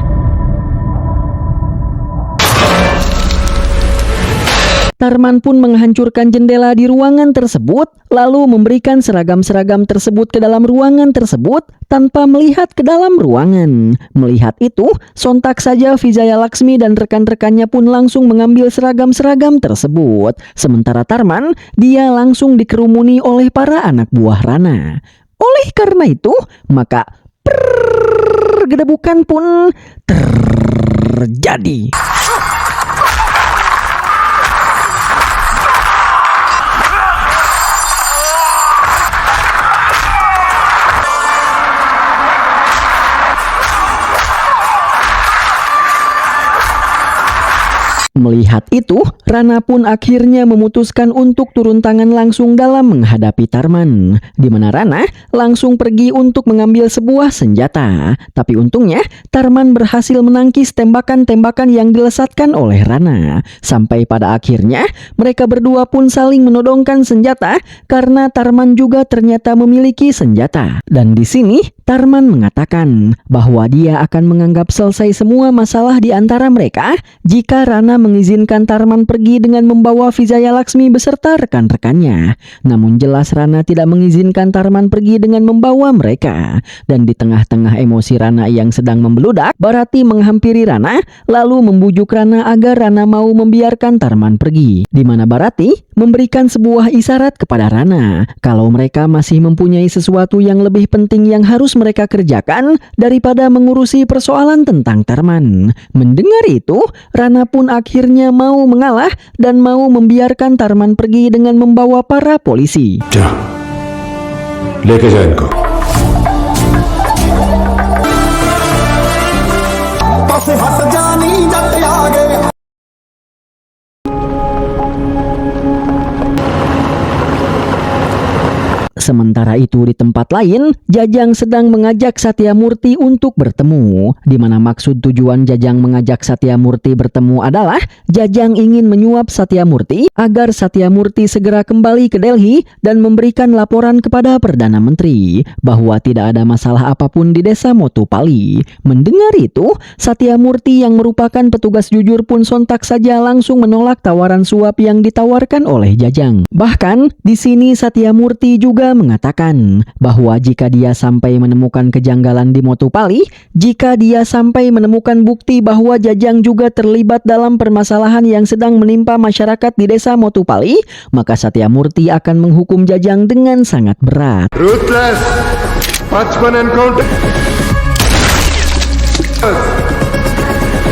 Tarman pun menghancurkan jendela di ruangan tersebut, lalu memberikan seragam-seragam tersebut ke dalam ruangan tersebut tanpa melihat ke dalam ruangan. Melihat itu, sontak saja Vijaya Laksmi dan rekan-rekannya pun langsung mengambil seragam-seragam tersebut. Sementara Tarman, dia langsung dikerumuni oleh para anak buah Rana. Oleh karena itu, maka gedebukan pun terjadi. Melihat itu, Rana pun akhirnya memutuskan untuk turun tangan langsung dalam menghadapi Tarman, di mana Rana langsung pergi untuk mengambil sebuah senjata. Tapi untungnya, Tarman berhasil menangkis tembakan-tembakan yang dilesatkan oleh Rana. Sampai pada akhirnya, mereka berdua pun saling menodongkan senjata karena Tarman juga ternyata memiliki senjata. Dan di sini, Tarman mengatakan bahwa dia akan menganggap selesai semua masalah di antara mereka jika Rana mengizinkan Tarman pergi dengan membawa Vijaya Laksmi beserta rekan-rekannya. Namun jelas Rana tidak mengizinkan Tarman pergi dengan membawa mereka. Dan di tengah-tengah emosi Rana yang sedang membeludak, Bharati menghampiri Rana lalu membujuk Rana agar Rana mau membiarkan Tarman pergi. Di mana Bharati memberikan sebuah isyarat kepada Rana kalau mereka masih mempunyai sesuatu yang lebih penting yang harus mereka kerjakan daripada mengurusi persoalan tentang Tarman. Mendengar itu, Rana pun akhirnya mau mengalah dan mau membiarkan Tarman pergi dengan membawa para polisi. जा लेके जा इनको Sementara itu di tempat lain, Jajang sedang mengajak Satyamurti untuk bertemu. Di mana maksud tujuan Jajang mengajak Satyamurti bertemu adalah Jajang ingin menyuap Satyamurti agar Satyamurti segera kembali ke Delhi dan memberikan laporan kepada Perdana Menteri bahwa tidak ada masalah apapun di desa Motupalli. Mendengar itu, Satyamurti yang merupakan petugas jujur pun sontak saja langsung menolak tawaran suap yang ditawarkan oleh Jajang. Bahkan di sini Satyamurti juga mengatakan bahwa jika dia sampai menemukan kejanggalan di Motupalli, jika dia sampai menemukan bukti bahwa Jajang juga terlibat dalam permasalahan yang sedang menimpa masyarakat di desa Motupalli, maka Satyamurti akan menghukum Jajang dengan sangat berat. Ruthless! Pachman encounter!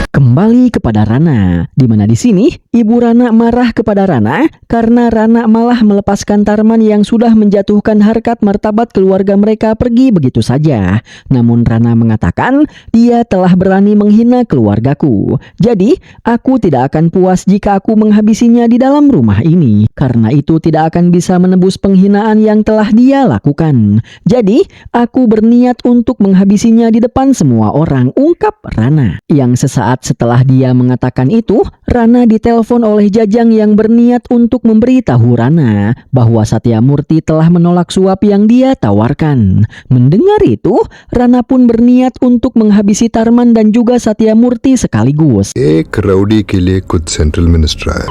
Kembali kepada Rana, di mana di sini ibu Rana marah kepada Rana karena Rana malah melepaskan Tarman yang sudah menjatuhkan harkat martabat keluarga mereka pergi begitu saja. Namun Rana mengatakan dia telah berani menghina keluargaku. Jadi aku tidak akan puas jika aku menghabisinya di dalam rumah ini. Karena itu tidak akan bisa menebus penghinaan yang telah dia lakukan. Jadi aku berniat untuk menghabisinya di depan semua orang, ungkap Rana. Yang sesaat setelah dia mengatakan itu, Rana ditelepon oleh Jajang yang berniat untuk memberitahu Rana bahwa Satyamurti telah menolak suap yang dia tawarkan. Mendengar itu, Rana pun berniat untuk menghabisi Tarman dan juga Satyamurti sekaligus. एक rowdy के लिए कुछ central minister है.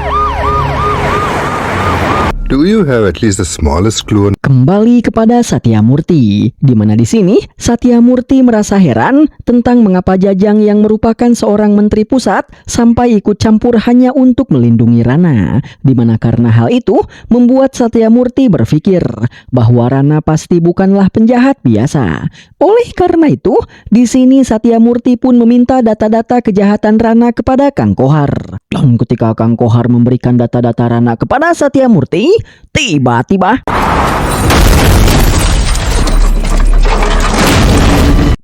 Do you have at least the smallest clue on Kembali kepada Satyamurti, di mana di sini Satyamurti merasa heran tentang mengapa Jajang yang merupakan seorang menteri pusat sampai ikut campur hanya untuk melindungi Rana. Di mana karena hal itu membuat Satyamurti berpikir bahwa Rana pasti bukanlah penjahat biasa. Oleh karena itu, di sini Satyamurti pun meminta data-data kejahatan Rana kepada Kang Kohar. Dan ketika Kang Kohar memberikan data-data Rana kepada Satyamurti, tiba-tiba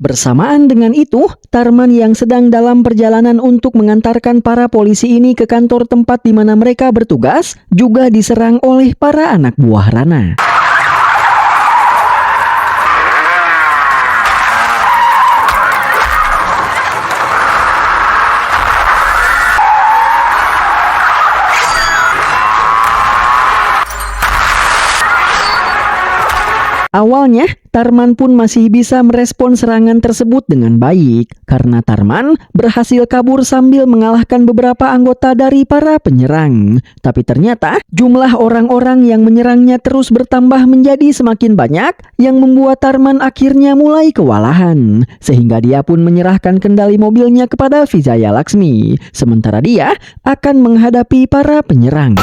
Bersamaan dengan itu, Tarman yang sedang dalam perjalanan untuk mengantarkan para polisi ini ke kantor tempat di mana mereka bertugas juga diserang oleh para anak buah Rana. Awalnya, Tarman pun masih bisa merespon serangan tersebut dengan baik karena Tarman berhasil kabur sambil mengalahkan beberapa anggota dari para penyerang. Tapi ternyata jumlah orang-orang yang menyerangnya terus bertambah menjadi semakin banyak yang membuat Tarman akhirnya mulai kewalahan. Sehingga dia pun menyerahkan kendali mobilnya kepada Vijaya Laksmi. Sementara dia akan menghadapi para penyerang.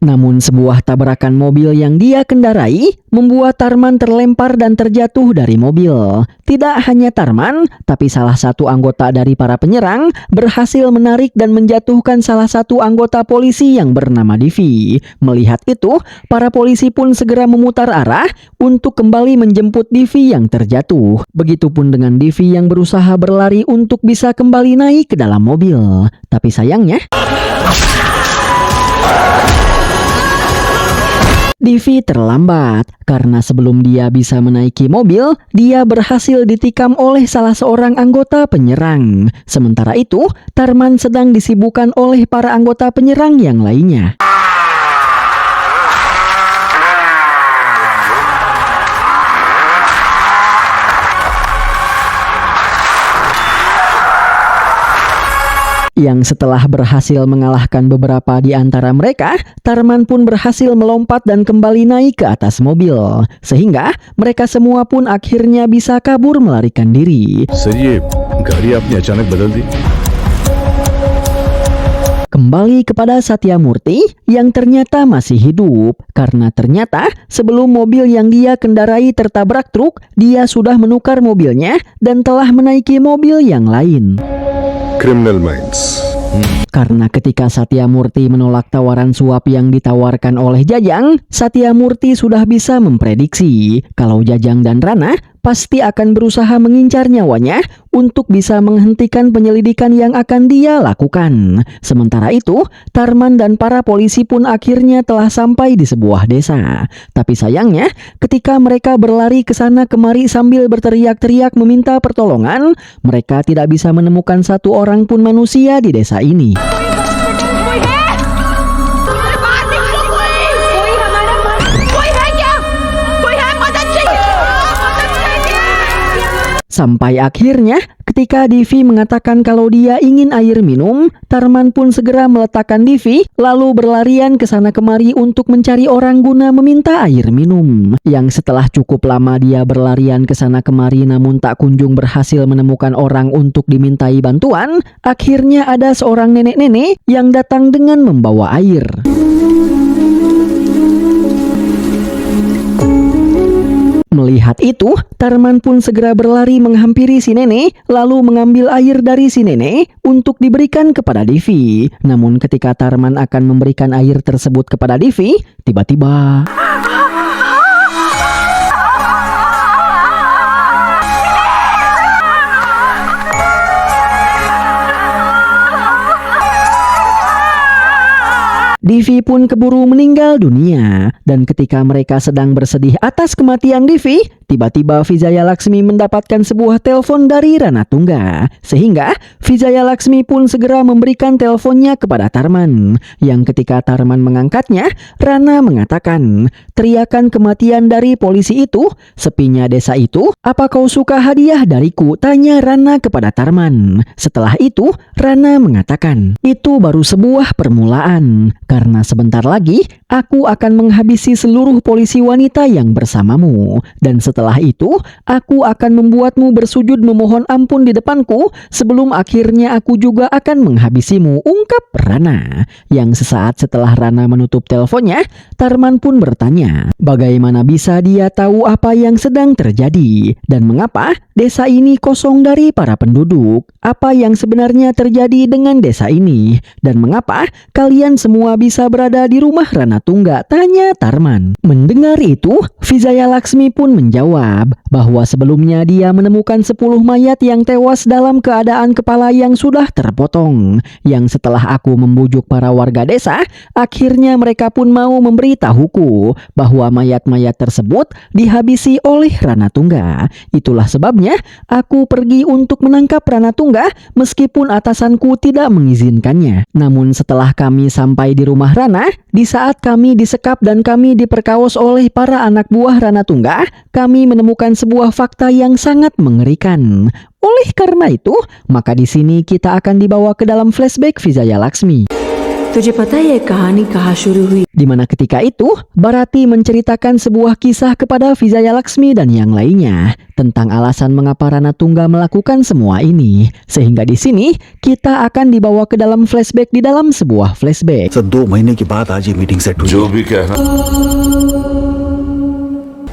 Namun sebuah tabrakan mobil yang dia kendarai membuat Tarman terlempar dan terjatuh dari mobil. Tidak hanya Tarman, tapi salah satu anggota dari para penyerang berhasil menarik dan menjatuhkan salah satu anggota polisi yang bernama Divi. Melihat itu, para polisi pun segera memutar arah untuk kembali menjemput Divi yang terjatuh. Begitupun dengan Divi yang berusaha berlari untuk bisa kembali naik ke dalam mobil. Tapi sayangnya, Divi terlambat karena sebelum dia bisa menaiki mobil, dia berhasil ditikam oleh salah seorang anggota penyerang. Sementara itu, Tarman sedang disibukkan oleh para anggota penyerang yang lainnya. Yang setelah berhasil mengalahkan beberapa di antara mereka, Tarman pun berhasil melompat dan kembali naik ke atas mobil. Sehingga mereka semua pun akhirnya bisa kabur melarikan diri. Sir ये गाड़ी आपने अचानक बदल दी Kembali kepada Satyamurti yang ternyata masih hidup. Karena ternyata sebelum mobil yang dia kendarai tertabrak truk, dia sudah menukar mobilnya dan telah menaiki mobil yang lain. Criminal minds. Karena ketika Satyamurti menolak tawaran suap yang ditawarkan oleh Jajang, Satyamurti sudah bisa memprediksi kalau Jajang dan Rana pasti akan berusaha mengincar nyawanya untuk bisa menghentikan penyelidikan yang akan dia lakukan. Sementara itu, Tarman dan para polisi pun akhirnya telah sampai di sebuah desa. Tapi sayangnya, ketika mereka berlari ke sana kemari sambil berteriak-teriak meminta pertolongan, mereka tidak bisa menemukan satu orang pun manusia di desa ini. Sampai akhirnya, ketika Divi mengatakan kalau dia ingin air minum, Tarman pun segera meletakkan Divi, lalu berlarian ke sana kemari untuk mencari orang guna meminta air minum. Yang setelah cukup lama dia berlarian ke sana kemari namun tak kunjung berhasil menemukan orang untuk dimintai bantuan, akhirnya ada seorang nenek-nenek yang datang dengan membawa air. Melihat itu, Tarman pun segera berlari menghampiri si nenek, lalu mengambil air dari si nenek untuk diberikan kepada Divi. Namun ketika Tarman akan memberikan air tersebut kepada Divi, tiba-tiba Divi pun keburu meninggal dunia. Dan ketika mereka sedang bersedih atas kematian Divi, tiba-tiba Vijaya Laksmi mendapatkan sebuah telepon dari Rana Tungga. Sehingga Vijaya Laksmi pun segera memberikan teleponnya kepada Tarman. Yang ketika Tarman mengangkatnya, Rana mengatakan, "Teriakan kematian dari polisi itu, sepinya desa itu, apa kau suka hadiah dariku?" tanya Rana kepada Tarman. Setelah itu, Rana mengatakan, "Itu baru sebuah permulaan. Karena sebentar lagi, aku akan menghabisi seluruh polisi wanita yang bersamamu. Dan setelah itu, aku akan membuatmu bersujud memohon ampun di depanku sebelum akhirnya aku juga akan menghabisimu," ungkap Rana. Yang sesaat setelah Rana menutup teleponnya, Tarman pun bertanya, bagaimana bisa dia tahu apa yang sedang terjadi? Dan mengapa desa ini kosong dari para penduduk? Apa yang sebenarnya terjadi dengan desa ini? Dan mengapa kalian semua bisa berada di rumah Rana Tungga? Tanya Tarman. Mendengar itu, Vijaya Laksmi pun menjawab bahwa sebelumnya dia menemukan 10 mayat yang tewas dalam keadaan kepala yang sudah terpotong. Yang setelah aku membujuk para warga desa, akhirnya mereka pun mau memberitahuku bahwa mayat-mayat tersebut dihabisi oleh Ranatungga. Itulah sebabnya aku pergi untuk menangkap Ranatungga meskipun atasanku tidak mengizinkannya. Namun setelah kami sampai di rumah Rana, di saat kami disekap dan kami diperkaos oleh para anak buah Ranatungga, kami menemukan sebuah fakta yang sangat mengerikan. Oleh karena itu, maka di sini kita akan dibawa ke dalam flashback Vijaya Laksmi. तुझे पता है ये कहानी कहाँ शुरू हुई? Di mana ketika itu, Bharati menceritakan sebuah kisah kepada Vijaya Laksmi dan yang lainnya tentang alasan mengapa Ranatungga melakukan semua ini. Sehingga di sini kita akan dibawa ke dalam flashback di dalam sebuah flashback. Sir 2 महीने के बाद आज ये meeting set हुई। जो भी कहना।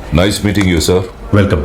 Nice meeting you, sir. Welcome.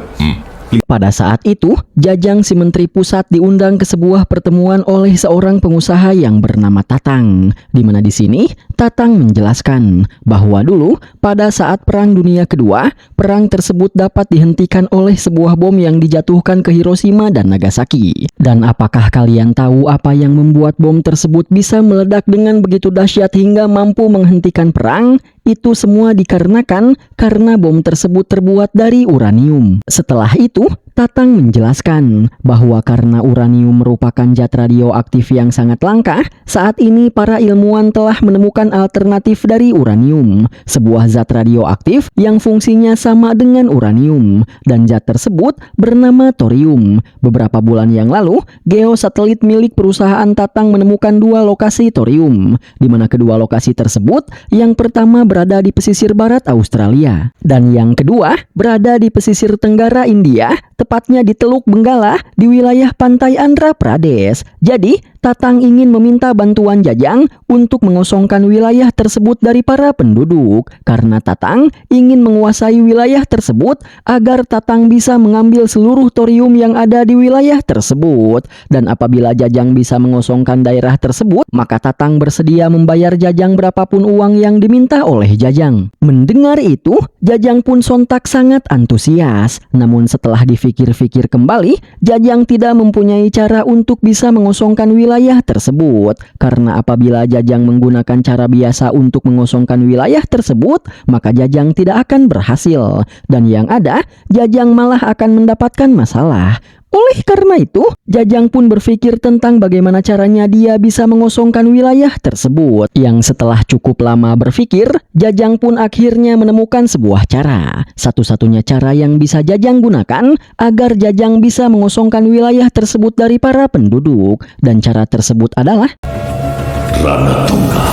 Pada saat itu, Jajang si Menteri Pusat diundang ke sebuah pertemuan oleh seorang pengusaha yang bernama Tatang. Di mana di sini, Tatang menjelaskan bahwa dulu pada saat Perang Dunia Kedua, perang tersebut dapat dihentikan oleh sebuah bom yang dijatuhkan ke Hiroshima dan Nagasaki. Dan apakah kalian tahu apa yang membuat bom tersebut bisa meledak dengan begitu dahsyat hingga mampu menghentikan perang? Itu semua dikarenakan karena bom tersebut terbuat dari uranium. Setelah itu, Tatang menjelaskan bahwa karena uranium merupakan zat radioaktif yang sangat langka, saat ini para ilmuwan telah menemukan alternatif dari uranium, sebuah zat radioaktif yang fungsinya sama dengan uranium, dan zat tersebut bernama thorium. Beberapa bulan yang lalu, geosatelit milik perusahaan Tatang menemukan 2 lokasi thorium, di mana kedua lokasi tersebut, yang pertama berada di pesisir barat Australia, dan yang kedua berada di pesisir tenggara India, tepatnya di Teluk Benggala di wilayah pantai Andhra Pradesh. Jadi, Tatang ingin meminta bantuan Jajang untuk mengosongkan wilayah tersebut dari para penduduk, karena Tatang ingin menguasai wilayah tersebut agar Tatang bisa mengambil seluruh thorium yang ada di wilayah tersebut. Dan apabila Jajang bisa mengosongkan daerah tersebut, maka Tatang bersedia membayar Jajang berapapun uang yang diminta oleh Jajang. Mendengar itu, Jajang pun sontak sangat antusias. Namun setelah dipikir-pikir kembali, Jajang tidak mempunyai cara untuk bisa mengosongkan wilayah tersebut, karena apabila Jajang menggunakan cara biasa untuk mengosongkan wilayah tersebut, maka Jajang tidak akan berhasil, dan yang ada, Jajang malah akan mendapatkan masalah. Oleh karena itu, Jajang pun berpikir tentang bagaimana caranya dia bisa mengosongkan wilayah tersebut. Yang setelah cukup lama berpikir, Jajang pun akhirnya menemukan sebuah cara. Satu-satunya cara yang bisa Jajang gunakan agar Jajang bisa mengosongkan wilayah tersebut dari para penduduk. Dan cara tersebut adalah Ranatungga.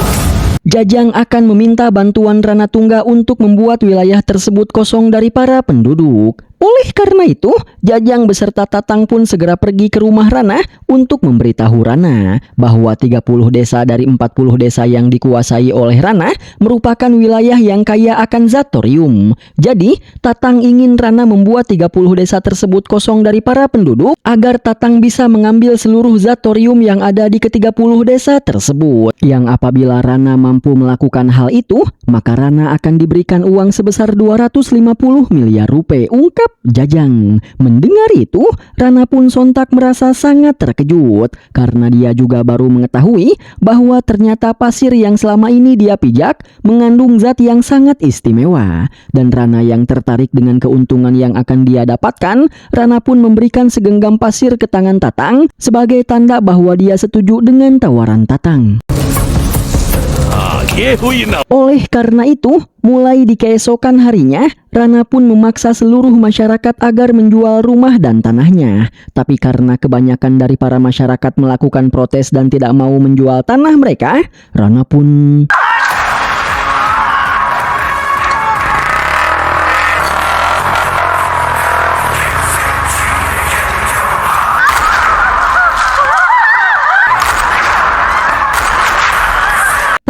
Jajang akan meminta bantuan Ranatungga untuk membuat wilayah tersebut kosong dari para penduduk. Oleh karena itu, Jajang beserta Tatang pun segera pergi ke rumah Rana untuk memberitahu Rana bahwa 30 desa dari 40 desa yang dikuasai oleh Rana merupakan wilayah yang kaya akan zat thorium. Jadi, Tatang ingin Rana membuat 30 desa tersebut kosong dari para penduduk agar Tatang bisa mengambil seluruh zat thorium yang ada di ke-30 desa tersebut. Yang apabila Rana mampu melakukan hal itu, maka Rana akan diberikan uang sebesar 250 miliar rupiah, ungkap Jajang. Mendengar itu, Rana pun sontak merasa sangat terkejut karena dia juga baru mengetahui bahwa ternyata pasir yang selama ini dia pijak mengandung zat yang sangat istimewa. Dan Rana yang tertarik dengan keuntungan yang akan dia dapatkan, Rana pun memberikan segenggam pasir ke tangan Tatang sebagai tanda bahwa dia setuju dengan tawaran Tatang. Oleh karena itu, mulai di keesokan harinya, Rana pun memaksa seluruh masyarakat agar menjual rumah dan tanahnya. Tapi karena kebanyakan dari para masyarakat melakukan protes dan tidak mau menjual tanah mereka, Rana pun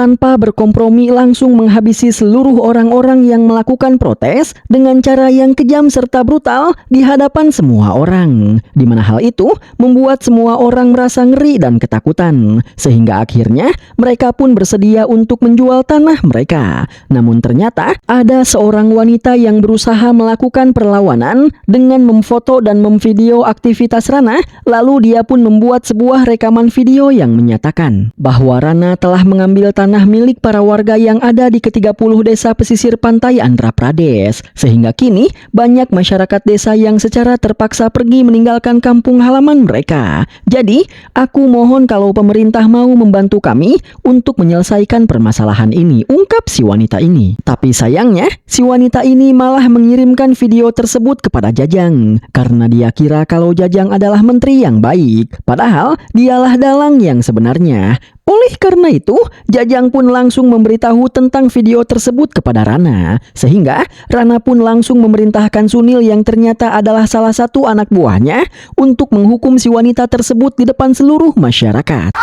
tanpa berkompromi langsung menghabisi seluruh orang-orang yang melakukan protes dengan cara yang kejam serta brutal di hadapan semua orang. Di mana hal itu membuat semua orang merasa ngeri dan ketakutan, sehingga akhirnya mereka pun bersedia untuk menjual tanah mereka. Namun ternyata ada seorang wanita yang berusaha melakukan perlawanan dengan memfoto dan memvideo aktivitas Rana, lalu dia pun membuat sebuah rekaman video yang menyatakan bahwa Rana telah mengambil tanah milik para warga yang ada di ke-30 desa pesisir pantai Andhra Pradesh, sehingga kini banyak masyarakat desa yang secara terpaksa pergi meninggalkan kampung halaman mereka. Jadi, aku mohon kalau pemerintah mau membantu kami untuk menyelesaikan permasalahan ini, ungkap si wanita ini. Tapi sayangnya, si wanita ini malah mengirimkan video tersebut kepada Jajang, karena dia kira kalau Jajang adalah menteri yang baik, padahal dialah dalang yang sebenarnya. Oleh karena itu, Jajang pun langsung memberitahu tentang video tersebut kepada Rana, sehingga Rana pun langsung memerintahkan Sunil yang ternyata adalah salah satu anak buahnya untuk menghukum si wanita tersebut di depan seluruh masyarakat.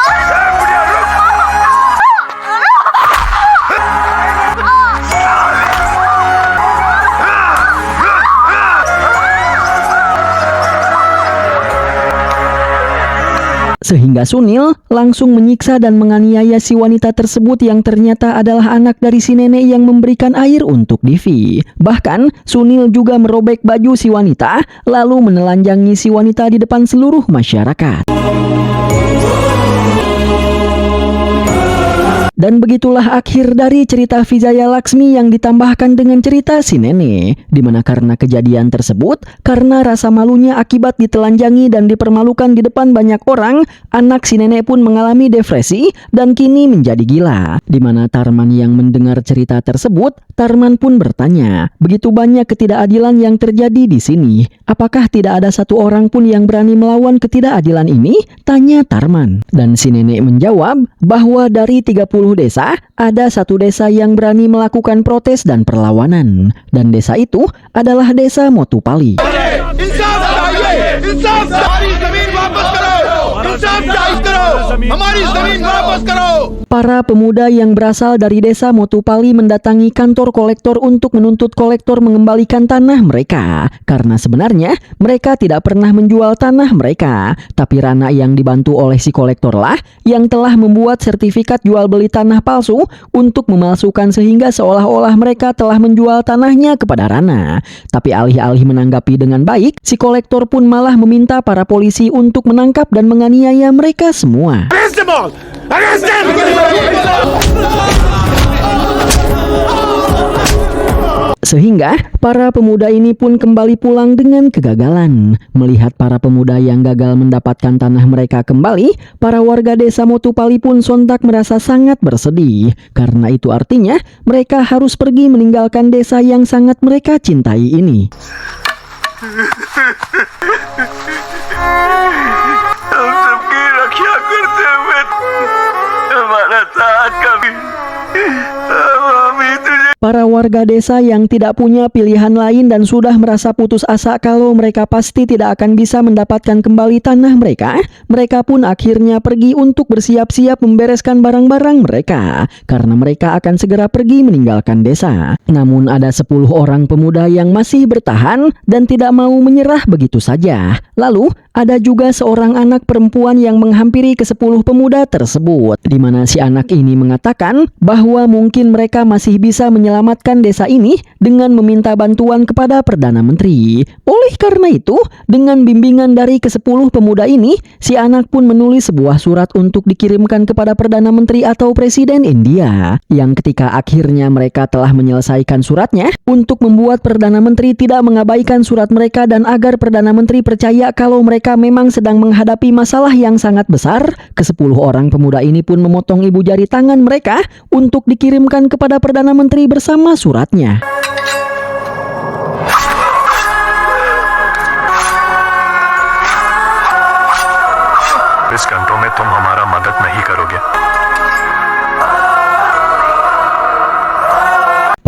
Sehingga Sunil langsung menyiksa dan menganiaya si wanita tersebut yang ternyata adalah anak dari si nenek yang memberikan air untuk Divi. Bahkan Sunil juga merobek baju si wanita lalu menelanjangi si wanita di depan seluruh masyarakat. Dan begitulah akhir dari cerita Vijaya Laksmi yang ditambahkan dengan cerita si nenek, dimana karena kejadian tersebut, karena rasa malunya akibat ditelanjangi dan dipermalukan di depan banyak orang, anak si nenek pun mengalami depresi dan kini menjadi gila. Dimana Tarman yang mendengar cerita tersebut, Tarman pun bertanya, begitu banyak ketidakadilan yang terjadi di sini, apakah tidak ada satu orang pun yang berani melawan ketidakadilan ini? Tanya Tarman. Dan si nenek menjawab bahwa dari 30 desa, ada satu desa yang berani melakukan protes dan perlawanan. Dan desa itu adalah desa Motupalli. Para pemuda yang berasal dari desa Motupalli mendatangi kantor kolektor untuk menuntut kolektor mengembalikan tanah mereka. Karena sebenarnya mereka tidak pernah menjual tanah mereka, tapi Rana yang dibantu oleh si kolektor lah yang telah membuat sertifikat jual beli tanah palsu untuk memalsukan sehingga seolah-olah mereka telah menjual tanahnya kepada Rana. Tapi alih-alih menanggapi dengan baik, si kolektor pun malah meminta para polisi untuk menangkap dan menganiaya mereka semua. Sehingga para pemuda ini pun kembali pulang dengan kegagalan. Melihat para pemuda yang gagal mendapatkan tanah mereka kembali, para warga desa Motupalli pun sontak merasa sangat bersedih. Karena itu artinya mereka harus pergi meninggalkan desa yang sangat mereka cintai ini. Para warga desa yang tidak punya pilihan lain dan sudah merasa putus asa kalau mereka pasti tidak akan bisa mendapatkan kembali tanah mereka, mereka pun akhirnya pergi untuk bersiap-siap membereskan barang-barang mereka, karena mereka akan segera pergi meninggalkan desa. Namun ada 10 orang pemuda yang masih bertahan dan tidak mau menyerah begitu saja. Lalu ada juga seorang anak perempuan yang menghampiri ke-10 pemuda tersebut, di mana si anak ini mengatakan bahwa mungkin mereka masih bisa menyelamatkan desa ini dengan meminta bantuan kepada Perdana Menteri. Oleh karena itu, dengan bimbingan dari ke-10 pemuda ini, si anak pun menulis sebuah surat untuk dikirimkan kepada Perdana Menteri atau Presiden India, yang ketika akhirnya mereka telah menyelesaikan suratnya untuk membuat Perdana Menteri tidak mengabaikan surat mereka dan agar Perdana Menteri percaya kalau mereka memang sedang menghadapi masalah yang sangat besar, ke-10 orang pemuda ini pun memotong ibu jari tangan mereka untuk dikirimkan kepada Perdana Menteri bersama suratnya. इस घंटों में तुम हमारा मदद नहीं करोगे।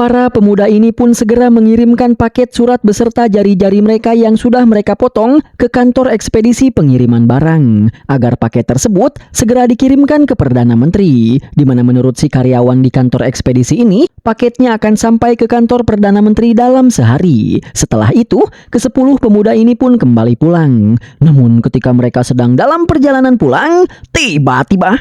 Para pemuda ini pun segera mengirimkan paket surat beserta jari-jari mereka yang sudah mereka potong ke kantor ekspedisi pengiriman barang agar paket tersebut segera dikirimkan ke Perdana Menteri, di mana menurut si karyawan di kantor ekspedisi ini, paketnya akan sampai ke kantor Perdana Menteri dalam sehari. Setelah itu, ke-10 pemuda ini pun kembali pulang. Namun ketika mereka sedang dalam perjalanan pulang, tiba-tiba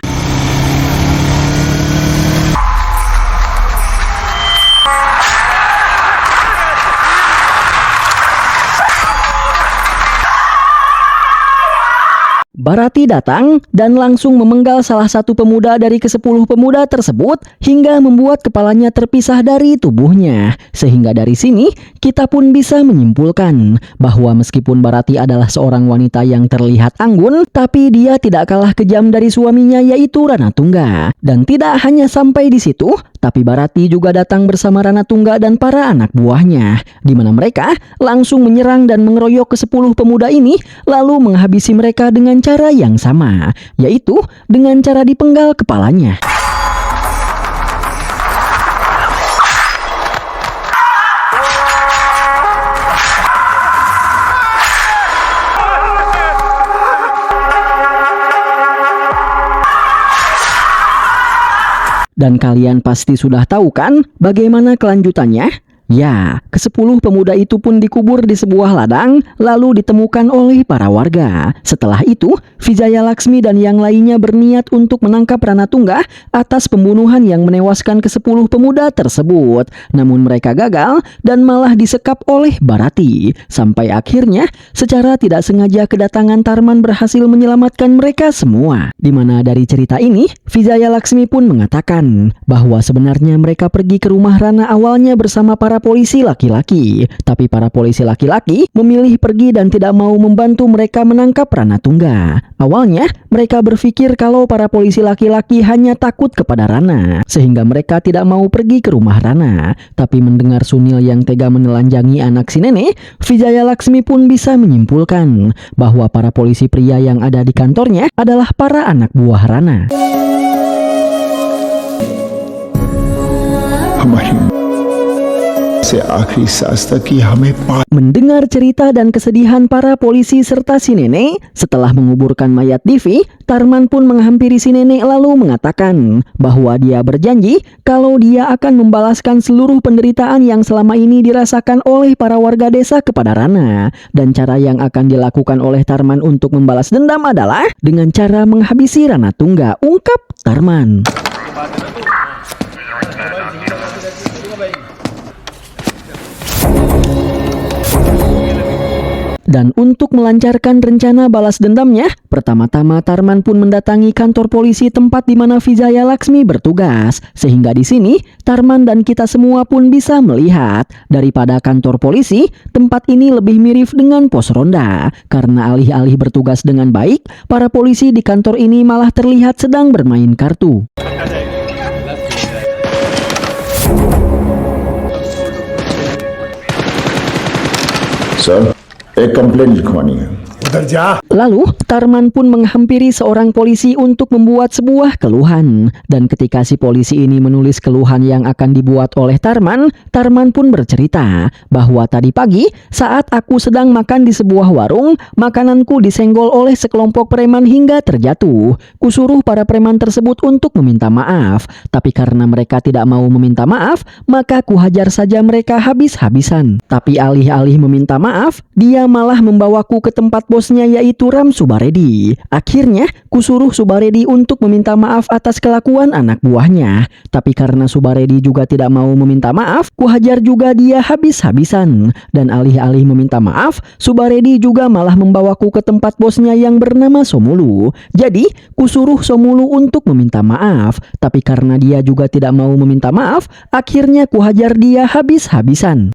Barati datang dan langsung memenggal salah satu pemuda dari ke-10 pemuda tersebut hingga membuat kepalanya terpisah dari tubuhnya. Sehingga dari sini kita pun bisa menyimpulkan bahwa meskipun Barati adalah seorang wanita yang terlihat anggun, tapi dia tidak kalah kejam dari suaminya yaitu Ranatungga. Dan tidak hanya sampai di situ, tapi Barati juga datang bersama Ranatungga dan para anak buahnya, di mana mereka langsung menyerang dan mengeroyok ke-10 pemuda ini lalu menghabisi mereka dengan cara yang sama, yaitu dengan cara dipenggal kepalanya. Dan kalian pasti sudah tahu kan bagaimana kelanjutannya? Ya, ke-10 pemuda itu pun dikubur di sebuah ladang lalu ditemukan oleh para warga. Setelah itu, Vijaya Laksmi dan yang lainnya berniat untuk menangkap Ranatungga atas pembunuhan yang menewaskan ke-10 pemuda tersebut. Namun mereka gagal dan malah disekap oleh Barati. Sampai akhirnya, secara tidak sengaja kedatangan Tarman berhasil menyelamatkan mereka semua. Di mana dari cerita ini, Vijaya Laksmi pun mengatakan bahwa sebenarnya mereka pergi ke rumah Rana awalnya bersama para polisi laki-laki, tapi para polisi laki-laki memilih pergi dan tidak mau membantu mereka menangkap Ranatungga. Awalnya, mereka berpikir kalau para polisi laki-laki hanya takut kepada Rana, sehingga mereka tidak mau pergi ke rumah Rana. Tapi mendengar Sunil yang tega menelanjangi anak si nenek, Vijaya Laksmi pun bisa menyimpulkan bahwa para polisi pria yang ada di kantornya adalah para anak buah Rana. Mendengar cerita dan kesedihan para polisi serta si nenek, setelah menguburkan mayat Divi, Tarman pun menghampiri si nenek lalu mengatakan bahwa dia berjanji kalau dia akan membalaskan seluruh penderitaan yang selama ini dirasakan oleh para warga desa kepada Rana. Dan cara yang akan dilakukan oleh Tarman untuk membalas dendam adalah dengan cara menghabisi Ranatungga, ungkap Tarman. Dan untuk melancarkan rencana balas dendamnya, pertama-tama Tarman pun mendatangi kantor polisi tempat di mana Vijaya Laksmi bertugas. Sehingga di sini, Tarman dan kita semua pun bisa melihat daripada kantor polisi, tempat ini lebih mirip dengan pos ronda. Karena alih-alih bertugas dengan baik, para polisi di kantor ini malah terlihat sedang bermain kartu. Sir एक कंप्लेंट लिखवानी है उधर जा। Lalu, Tarman pun menghampiri seorang polisi untuk membuat sebuah keluhan. Dan ketika si polisi ini menulis keluhan yang akan dibuat oleh Tarman, Tarman pun bercerita bahwa tadi pagi saat aku sedang makan di sebuah warung, makananku disenggol oleh sekelompok preman hingga terjatuh. Kusuruh para preman tersebut untuk meminta maaf, tapi karena mereka tidak mau meminta maaf, maka kuhajar saja mereka habis-habisan. Tapi alih-alih meminta maaf, dia malah membawaku ke tempat bosnya yaitu Ram Subaredi. Akhirnya, kusuruh Subaredi untuk meminta maaf atas kelakuan anak buahnya. Tapi karena Subaredi juga tidak mau meminta maaf, kuhajar juga dia habis-habisan. Dan alih-alih meminta maaf, Subaredi juga malah membawaku ke tempat bosnya yang bernama Somulu. Jadi, kusuruh Somulu untuk meminta maaf. Tapi karena dia juga tidak mau meminta maaf, akhirnya kuhajar dia habis-habisan.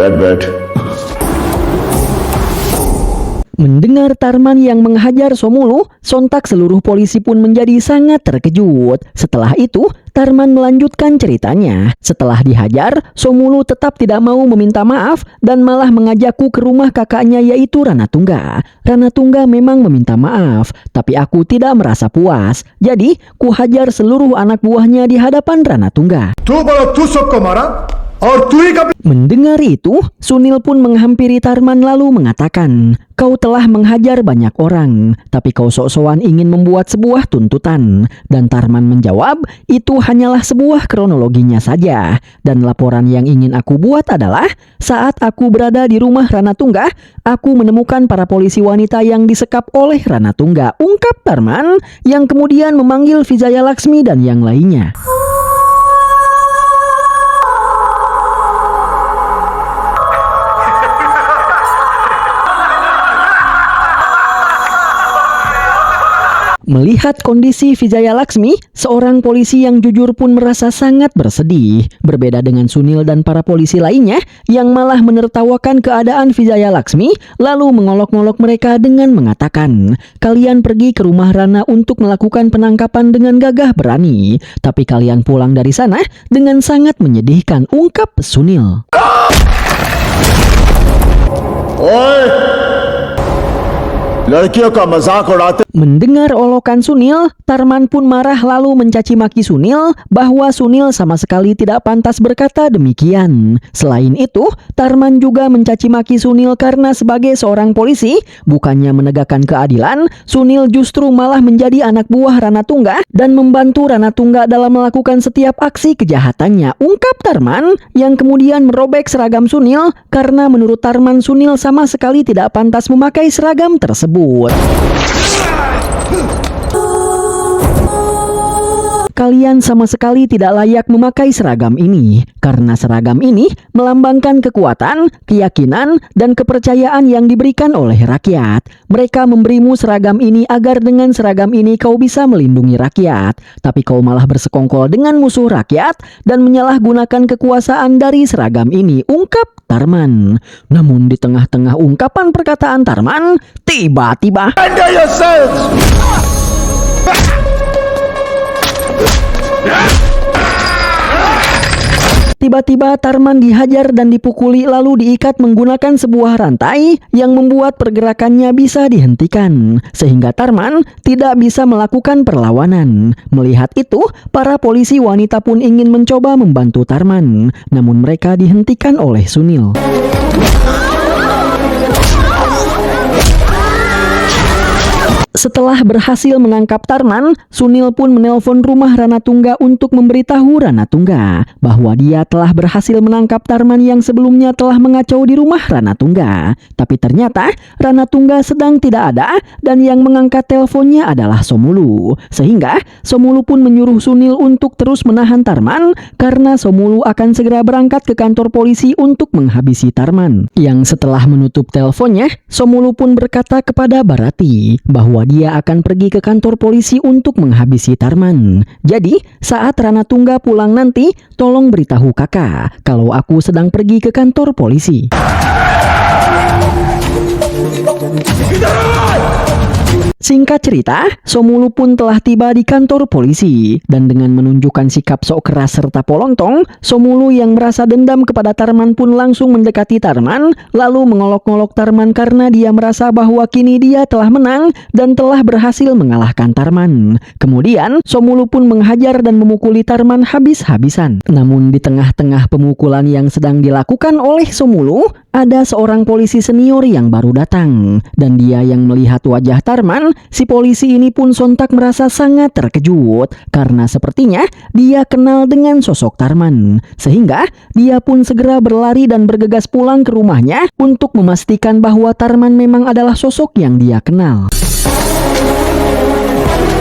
Bad. Mendengar Tarman yang menghajar Somulu, sontak seluruh polisi pun menjadi sangat terkejut. Setelah itu, Tarman melanjutkan ceritanya. Setelah dihajar, Somulu tetap tidak mau meminta maaf dan malah mengajakku ke rumah kakaknya yaitu Ranatungga. Ranatungga memang meminta maaf, tapi aku tidak merasa puas. Jadi, ku hajar seluruh anak buahnya di hadapan Ranatungga. Mendengar itu, Sunil pun menghampiri Tarman lalu mengatakan, "Kau telah menghajar banyak orang, tapi kau sok-sokan ingin membuat sebuah tuntutan." Dan Tarman menjawab, "Itu hanyalah sebuah kronologinya saja. Dan laporan yang ingin aku buat adalah, saat aku berada di rumah Ranatungga, aku menemukan para polisi wanita yang disekap oleh Ranatungga," ungkap Tarman, yang kemudian memanggil Vijaya Laksmi dan yang lainnya. Melihat kondisi Vijaya Laksmi, seorang polisi yang jujur pun merasa sangat bersedih. Berbeda dengan Sunil dan para polisi lainnya yang malah menertawakan keadaan Vijaya Laksmi, lalu mengolok-olok mereka dengan mengatakan, "Kalian pergi ke rumah Rana untuk melakukan penangkapan dengan gagah berani, tapi kalian pulang dari sana dengan sangat menyedihkan," ungkap Sunil. Mendengar olokan Sunil, Tarman pun marah lalu mencaci maki Sunil bahwa Sunil sama sekali tidak pantas berkata demikian. Selain itu, Tarman juga mencaci maki Sunil karena sebagai seorang polisi, bukannya menegakkan keadilan, Sunil justru malah menjadi anak buah Ranatungga dan membantu Ranatungga dalam melakukan setiap aksi kejahatannya, ungkap Tarman, yang kemudian merobek seragam Sunil karena menurut Tarman Sunil sama sekali tidak pantas memakai seragam tersebut. Kalian sama sekali tidak layak memakai seragam ini, karena seragam ini melambangkan kekuatan, keyakinan, dan kepercayaan yang diberikan oleh rakyat. Mereka memberimu seragam ini agar dengan seragam ini kau bisa melindungi rakyat, tapi kau malah bersekongkol dengan musuh rakyat dan menyalahgunakan kekuasaan dari seragam ini, ungkap Tarman. Namun di tengah-tengah ungkapan perkataan Tarman, tiba-tiba Tiba-tiba Tarman dihajar dan dipukuli lalu diikat menggunakan sebuah rantai yang membuat pergerakannya bisa dihentikan, sehingga Tarman tidak bisa melakukan perlawanan. Melihat itu, para polisi wanita pun ingin mencoba membantu Tarman, namun mereka dihentikan oleh Sunil. Setelah berhasil menangkap Tarman, Sunil pun menelpon rumah Ranatungga untuk memberitahu Ranatungga bahwa dia telah berhasil menangkap Tarman yang sebelumnya telah mengacau di rumah Ranatungga. Tapi ternyata Ranatungga sedang tidak ada dan yang mengangkat teleponnya adalah Somulu. Sehingga Somulu pun menyuruh Sunil untuk terus menahan Tarman karena Somulu akan segera berangkat ke kantor polisi untuk menghabisi Tarman. Yang setelah menutup teleponnya, Somulu pun berkata kepada Barati bahwa dia akan pergi ke kantor polisi untuk menghabisi Tarman. Jadi, saat Ranatungga pulang nanti, tolong beritahu kakak kalau aku sedang pergi ke kantor polisi. Singkat cerita, Somulu pun telah tiba di kantor polisi dan dengan menunjukkan sikap sok keras serta polontong, Somulu yang merasa dendam kepada Tarman pun langsung mendekati Tarman lalu mengolok-olok Tarman karena dia merasa bahwa kini dia telah menang dan telah berhasil mengalahkan Tarman. Kemudian, Somulu pun menghajar dan memukuli Tarman habis-habisan. Namun di tengah-tengah pemukulan yang sedang dilakukan oleh Somulu, ada seorang polisi senior yang baru datang dan dia yang melihat wajah Tarman, si polisi ini pun sontak merasa sangat terkejut karena sepertinya dia kenal dengan sosok Tarman. Sehingga dia pun segera berlari dan bergegas pulang ke rumahnya untuk memastikan bahwa Tarman memang adalah sosok yang dia kenal.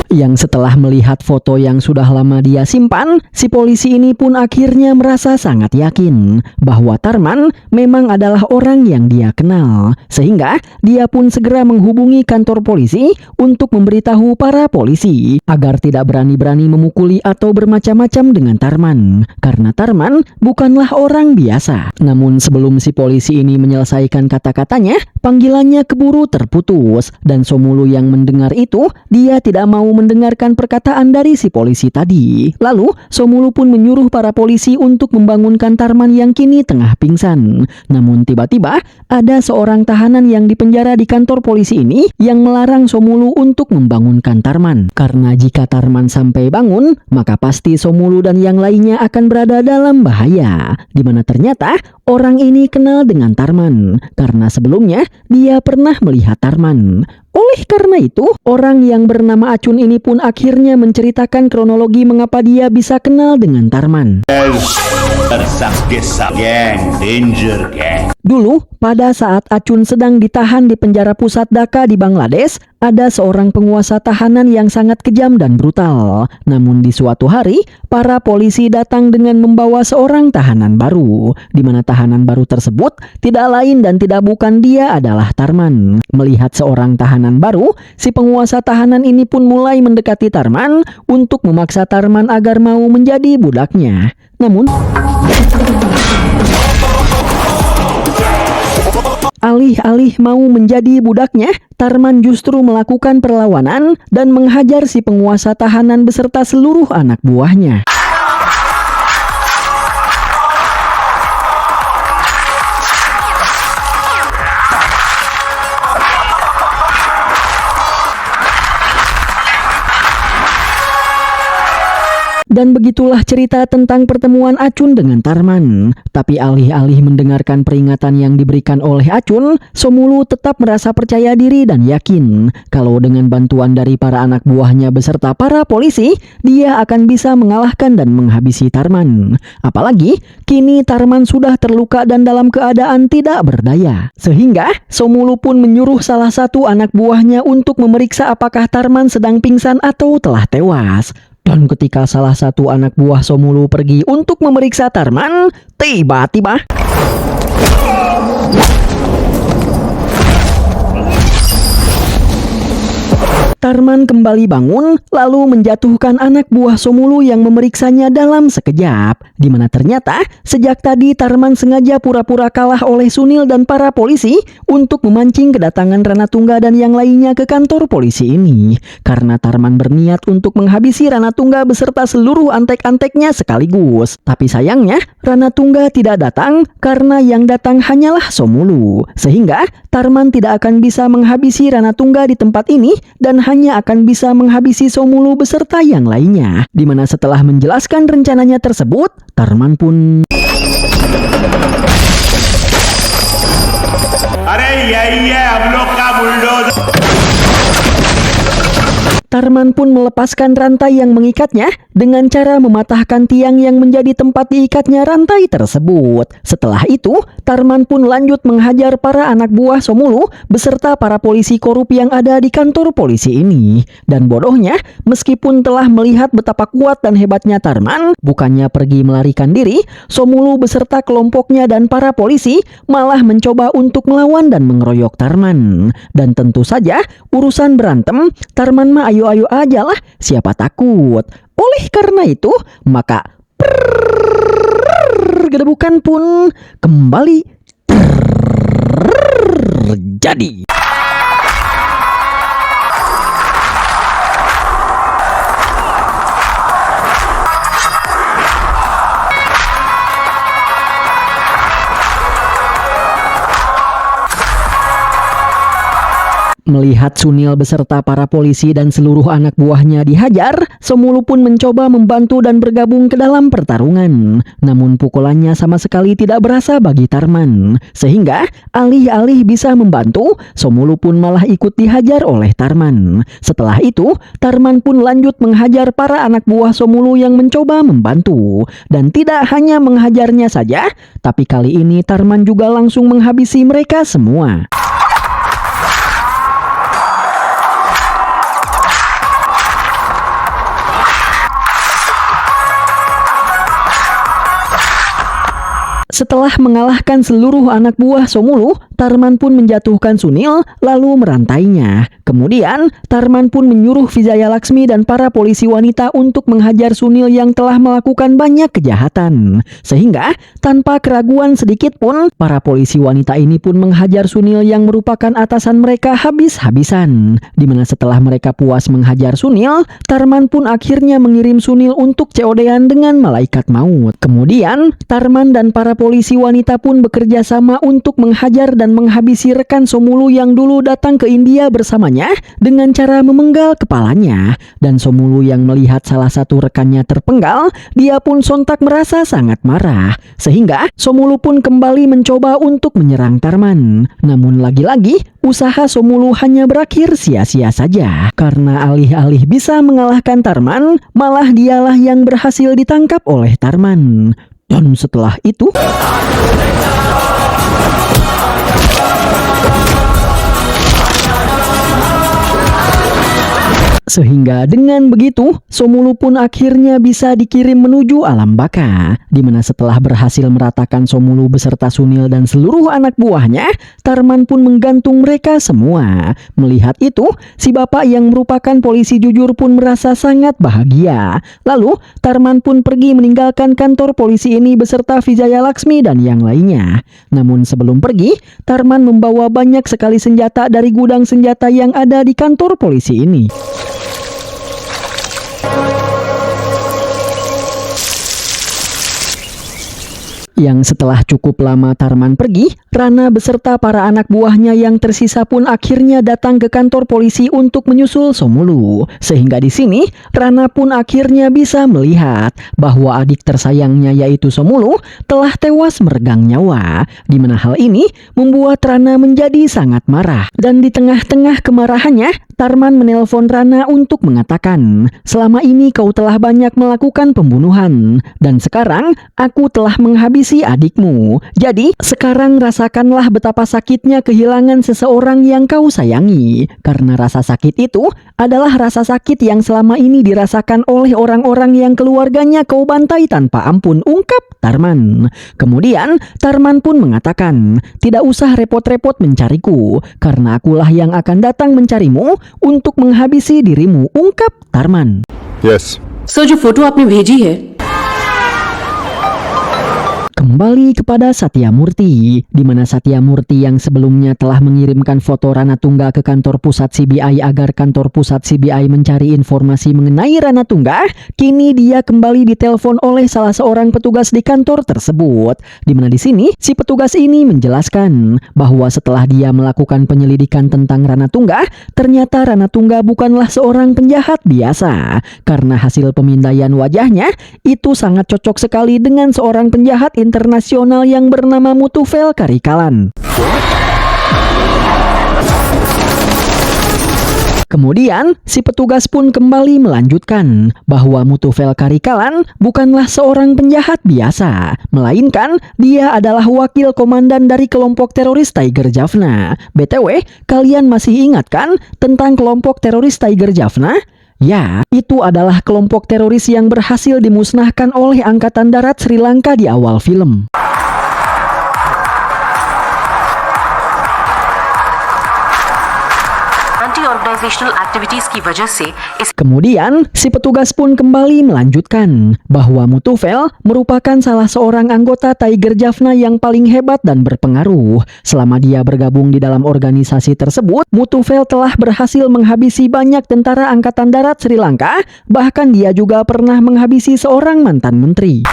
Yang setelah melihat foto yang sudah lama dia simpan, si polisi ini pun akhirnya merasa sangat yakin bahwa Tarman memang adalah orang yang dia kenal. Sehingga dia pun segera menghubungi kantor polisi untuk memberitahu para polisi agar tidak berani-berani memukuli atau bermacam-macam dengan Tarman, karena Tarman bukanlah orang biasa. Namun sebelum si polisi ini menyelesaikan kata-katanya, panggilannya keburu terputus, dan Somulu yang mendengar itu, dia tidak mau mendengarkan perkataan dari si polisi tadi. Lalu Somulu pun menyuruh para polisi untuk membangunkan Tarman yang kini tengah pingsan. Namun tiba-tiba ada seorang tahanan yang dipenjara di kantor polisi ini yang melarang Somulu untuk membangunkan Tarman, karena jika Tarman sampai bangun, maka pasti Somulu dan yang lainnya akan berada dalam bahaya. Dimana ternyata orang ini kenal dengan Tarman karena sebelumnya dia pernah melihat Tarman. Oleh karena itu, orang yang bernama Acun ini pun akhirnya menceritakan kronologi mengapa dia bisa kenal dengan Tarman. Dulu, pada saat Acun sedang ditahan di penjara pusat Dhaka di Bangladesh, ada seorang penguasa tahanan yang sangat kejam dan brutal. Namun di suatu hari, para polisi datang dengan membawa seorang tahanan baru, di mana tahanan baru tersebut tidak lain dan tidak bukan dia adalah Tarman. Melihat seorang tahanan baru, si penguasa tahanan ini pun mulai mendekati Tarman untuk memaksa Tarman agar mau menjadi budaknya. Namun, alih-alih mau menjadi budaknya, Tarman justru melakukan perlawanan dan menghajar si penguasa tahanan beserta seluruh anak buahnya. Dan begitulah cerita tentang pertemuan Acun dengan Tarman. Tapi alih-alih mendengarkan peringatan yang diberikan oleh Acun, Somulu tetap merasa percaya diri dan yakin kalau dengan bantuan dari para anak buahnya beserta para polisi, dia akan bisa mengalahkan dan menghabisi Tarman. Apalagi kini Tarman sudah terluka dan dalam keadaan tidak berdaya. Sehingga Somulu pun menyuruh salah satu anak buahnya untuk memeriksa apakah Tarman sedang pingsan atau telah tewas. Dan ketika salah satu anak buah Somulu pergi untuk memeriksa Tarman, tiba-tiba Tarman kembali bangun, lalu menjatuhkan anak buah Somulu yang memeriksanya dalam sekejap. Di mana ternyata, sejak tadi Tarman sengaja pura-pura kalah oleh Sunil dan para polisi untuk memancing kedatangan Ranatungga dan yang lainnya ke kantor polisi ini. Karena Tarman berniat untuk menghabisi Ranatungga beserta seluruh antek-anteknya sekaligus. Tapi sayangnya, Ranatungga tidak datang karena yang datang hanyalah Somulu. Sehingga, Tarman tidak akan bisa menghabisi Ranatungga di tempat ini dan hanya akan bisa menghabisi Somulu beserta yang lainnya. Dimana setelah menjelaskan rencananya tersebut, Tarman pun Tarman pun melepaskan rantai yang mengikatnya dengan cara mematahkan tiang yang menjadi tempat diikatnya rantai tersebut. Setelah itu, Tarman pun lanjut menghajar para anak buah Somulu beserta para polisi korup yang ada di kantor polisi ini. Dan bodohnya, meskipun telah melihat betapa kuat dan hebatnya Tarman, bukannya pergi melarikan diri, Somulu beserta kelompoknya dan para polisi malah mencoba untuk melawan dan mengeroyok Tarman. Dan tentu saja, urusan berantem, Tarman mah ayo-ayo aja lah, siapa takut. Oleh karena itu, maka gedebukan pun kembali terjadi. Melihat Sunil beserta para polisi dan seluruh anak buahnya dihajar, Somulu pun mencoba membantu dan bergabung ke dalam pertarungan. Namun pukulannya sama sekali tidak berasa bagi Tarman. Sehingga alih-alih bisa membantu, Somulu pun malah ikut dihajar oleh Tarman. Setelah itu, Tarman pun lanjut menghajar para anak buah Somulu yang mencoba membantu. Dan tidak hanya menghajarnya saja, tapi kali ini Tarman juga langsung menghabisi mereka semua. Setelah mengalahkan seluruh anak buah Somulu, Tarman pun menjatuhkan Sunil lalu merantainya. Kemudian, Tarman pun menyuruh Vijaya Laksmi dan para polisi wanita untuk menghajar Sunil yang telah melakukan banyak kejahatan. Sehingga, tanpa keraguan sedikit pun, para polisi wanita ini pun menghajar Sunil yang merupakan atasan mereka habis-habisan. Dimana setelah mereka puas menghajar Sunil, Tarman pun akhirnya mengirim Sunil untuk COD-an dengan malaikat maut. Kemudian, Tarman dan para polisi wanita pun bekerja sama untuk menghajar dan menghabisi rekan Somulu yang dulu datang ke India bersamanya dengan cara memenggal kepalanya. Dan Somulu yang melihat salah satu rekannya terpenggal, dia pun sontak merasa sangat marah. Sehingga Somulu pun kembali mencoba untuk menyerang Tarman. Namun lagi-lagi, usaha Somulu hanya berakhir sia-sia saja. Karena alih-alih bisa mengalahkan Tarman, malah dialah yang berhasil ditangkap oleh Tarman. Dan setelah itu, sehingga dengan begitu, Somulu pun akhirnya bisa dikirim menuju alam baka. Dimana setelah berhasil meratakan Somulu beserta Sunil dan seluruh anak buahnya, Tarman pun menggantung mereka semua. Melihat itu, si bapak yang merupakan polisi jujur pun merasa sangat bahagia. Lalu, Tarman pun pergi meninggalkan kantor polisi ini beserta Vijaya Laksmi dan yang lainnya. Namun sebelum pergi, Tarman membawa banyak sekali senjata dari gudang senjata yang ada di kantor polisi ini. Yang setelah cukup lama Tarman pergi, Rana beserta para anak buahnya yang tersisa pun akhirnya datang ke kantor polisi untuk menyusul Somulu. Sehingga di sini, Rana pun akhirnya bisa melihat bahwa adik tersayangnya yaitu Somulu telah tewas meregang nyawa. Di mana hal ini membuat Rana menjadi sangat marah. Dan di tengah-tengah kemarahannya, Tarman menelpon Rana untuk mengatakan, "Selama ini kau telah banyak melakukan pembunuhan, dan sekarang aku telah menghabisi adikmu. Jadi, sekarang rasakanlah betapa sakitnya kehilangan seseorang yang kau sayangi. Karena rasa sakit itu adalah rasa sakit yang selama ini dirasakan oleh orang-orang yang keluarganya kau bantai tanpa ampun," ungkap Tarman. Kemudian, Tarman pun mengatakan, "Tidak usah repot-repot mencariku, karena akulah yang akan datang mencarimu untuk menghabisi dirimu," ungkap Tarman. Yes. सो जो फोटो आपने भेजी है Kembali kepada Satya Murti, di mana Satya Murti yang sebelumnya telah mengirimkan foto Rana Tungga ke kantor pusat CBI agar kantor pusat CBI mencari informasi mengenai Rana Tungga, kini dia kembali ditelepon oleh salah seorang petugas di kantor tersebut. Di mana di sini si petugas ini menjelaskan bahwa setelah dia melakukan penyelidikan tentang Rana Tungga, ternyata Rana Tungga bukanlah seorang penjahat biasa. Karena hasil pemindaian wajahnya itu sangat cocok sekali dengan seorang penjahat internasional yang bernama Mutufel Karikalan. Kemudian, si petugas pun kembali melanjutkan bahwa Mutufel Karikalan bukanlah seorang penjahat biasa, melainkan dia adalah wakil komandan dari kelompok teroris Tiger Jaffna. BTW, kalian masih ingat kan tentang kelompok teroris Tiger Jaffna? Ya, itu adalah kelompok teroris yang berhasil dimusnahkan oleh Angkatan Darat Sri Lanka di awal film. Kemudian, si petugas pun kembali melanjutkan bahwa Mutufel merupakan salah seorang anggota Tiger Jaffna yang paling hebat dan berpengaruh. Selama dia bergabung di dalam organisasi tersebut, Mutufel telah berhasil menghabisi banyak tentara Angkatan Darat Sri Lanka, bahkan dia juga pernah menghabisi seorang mantan menteri.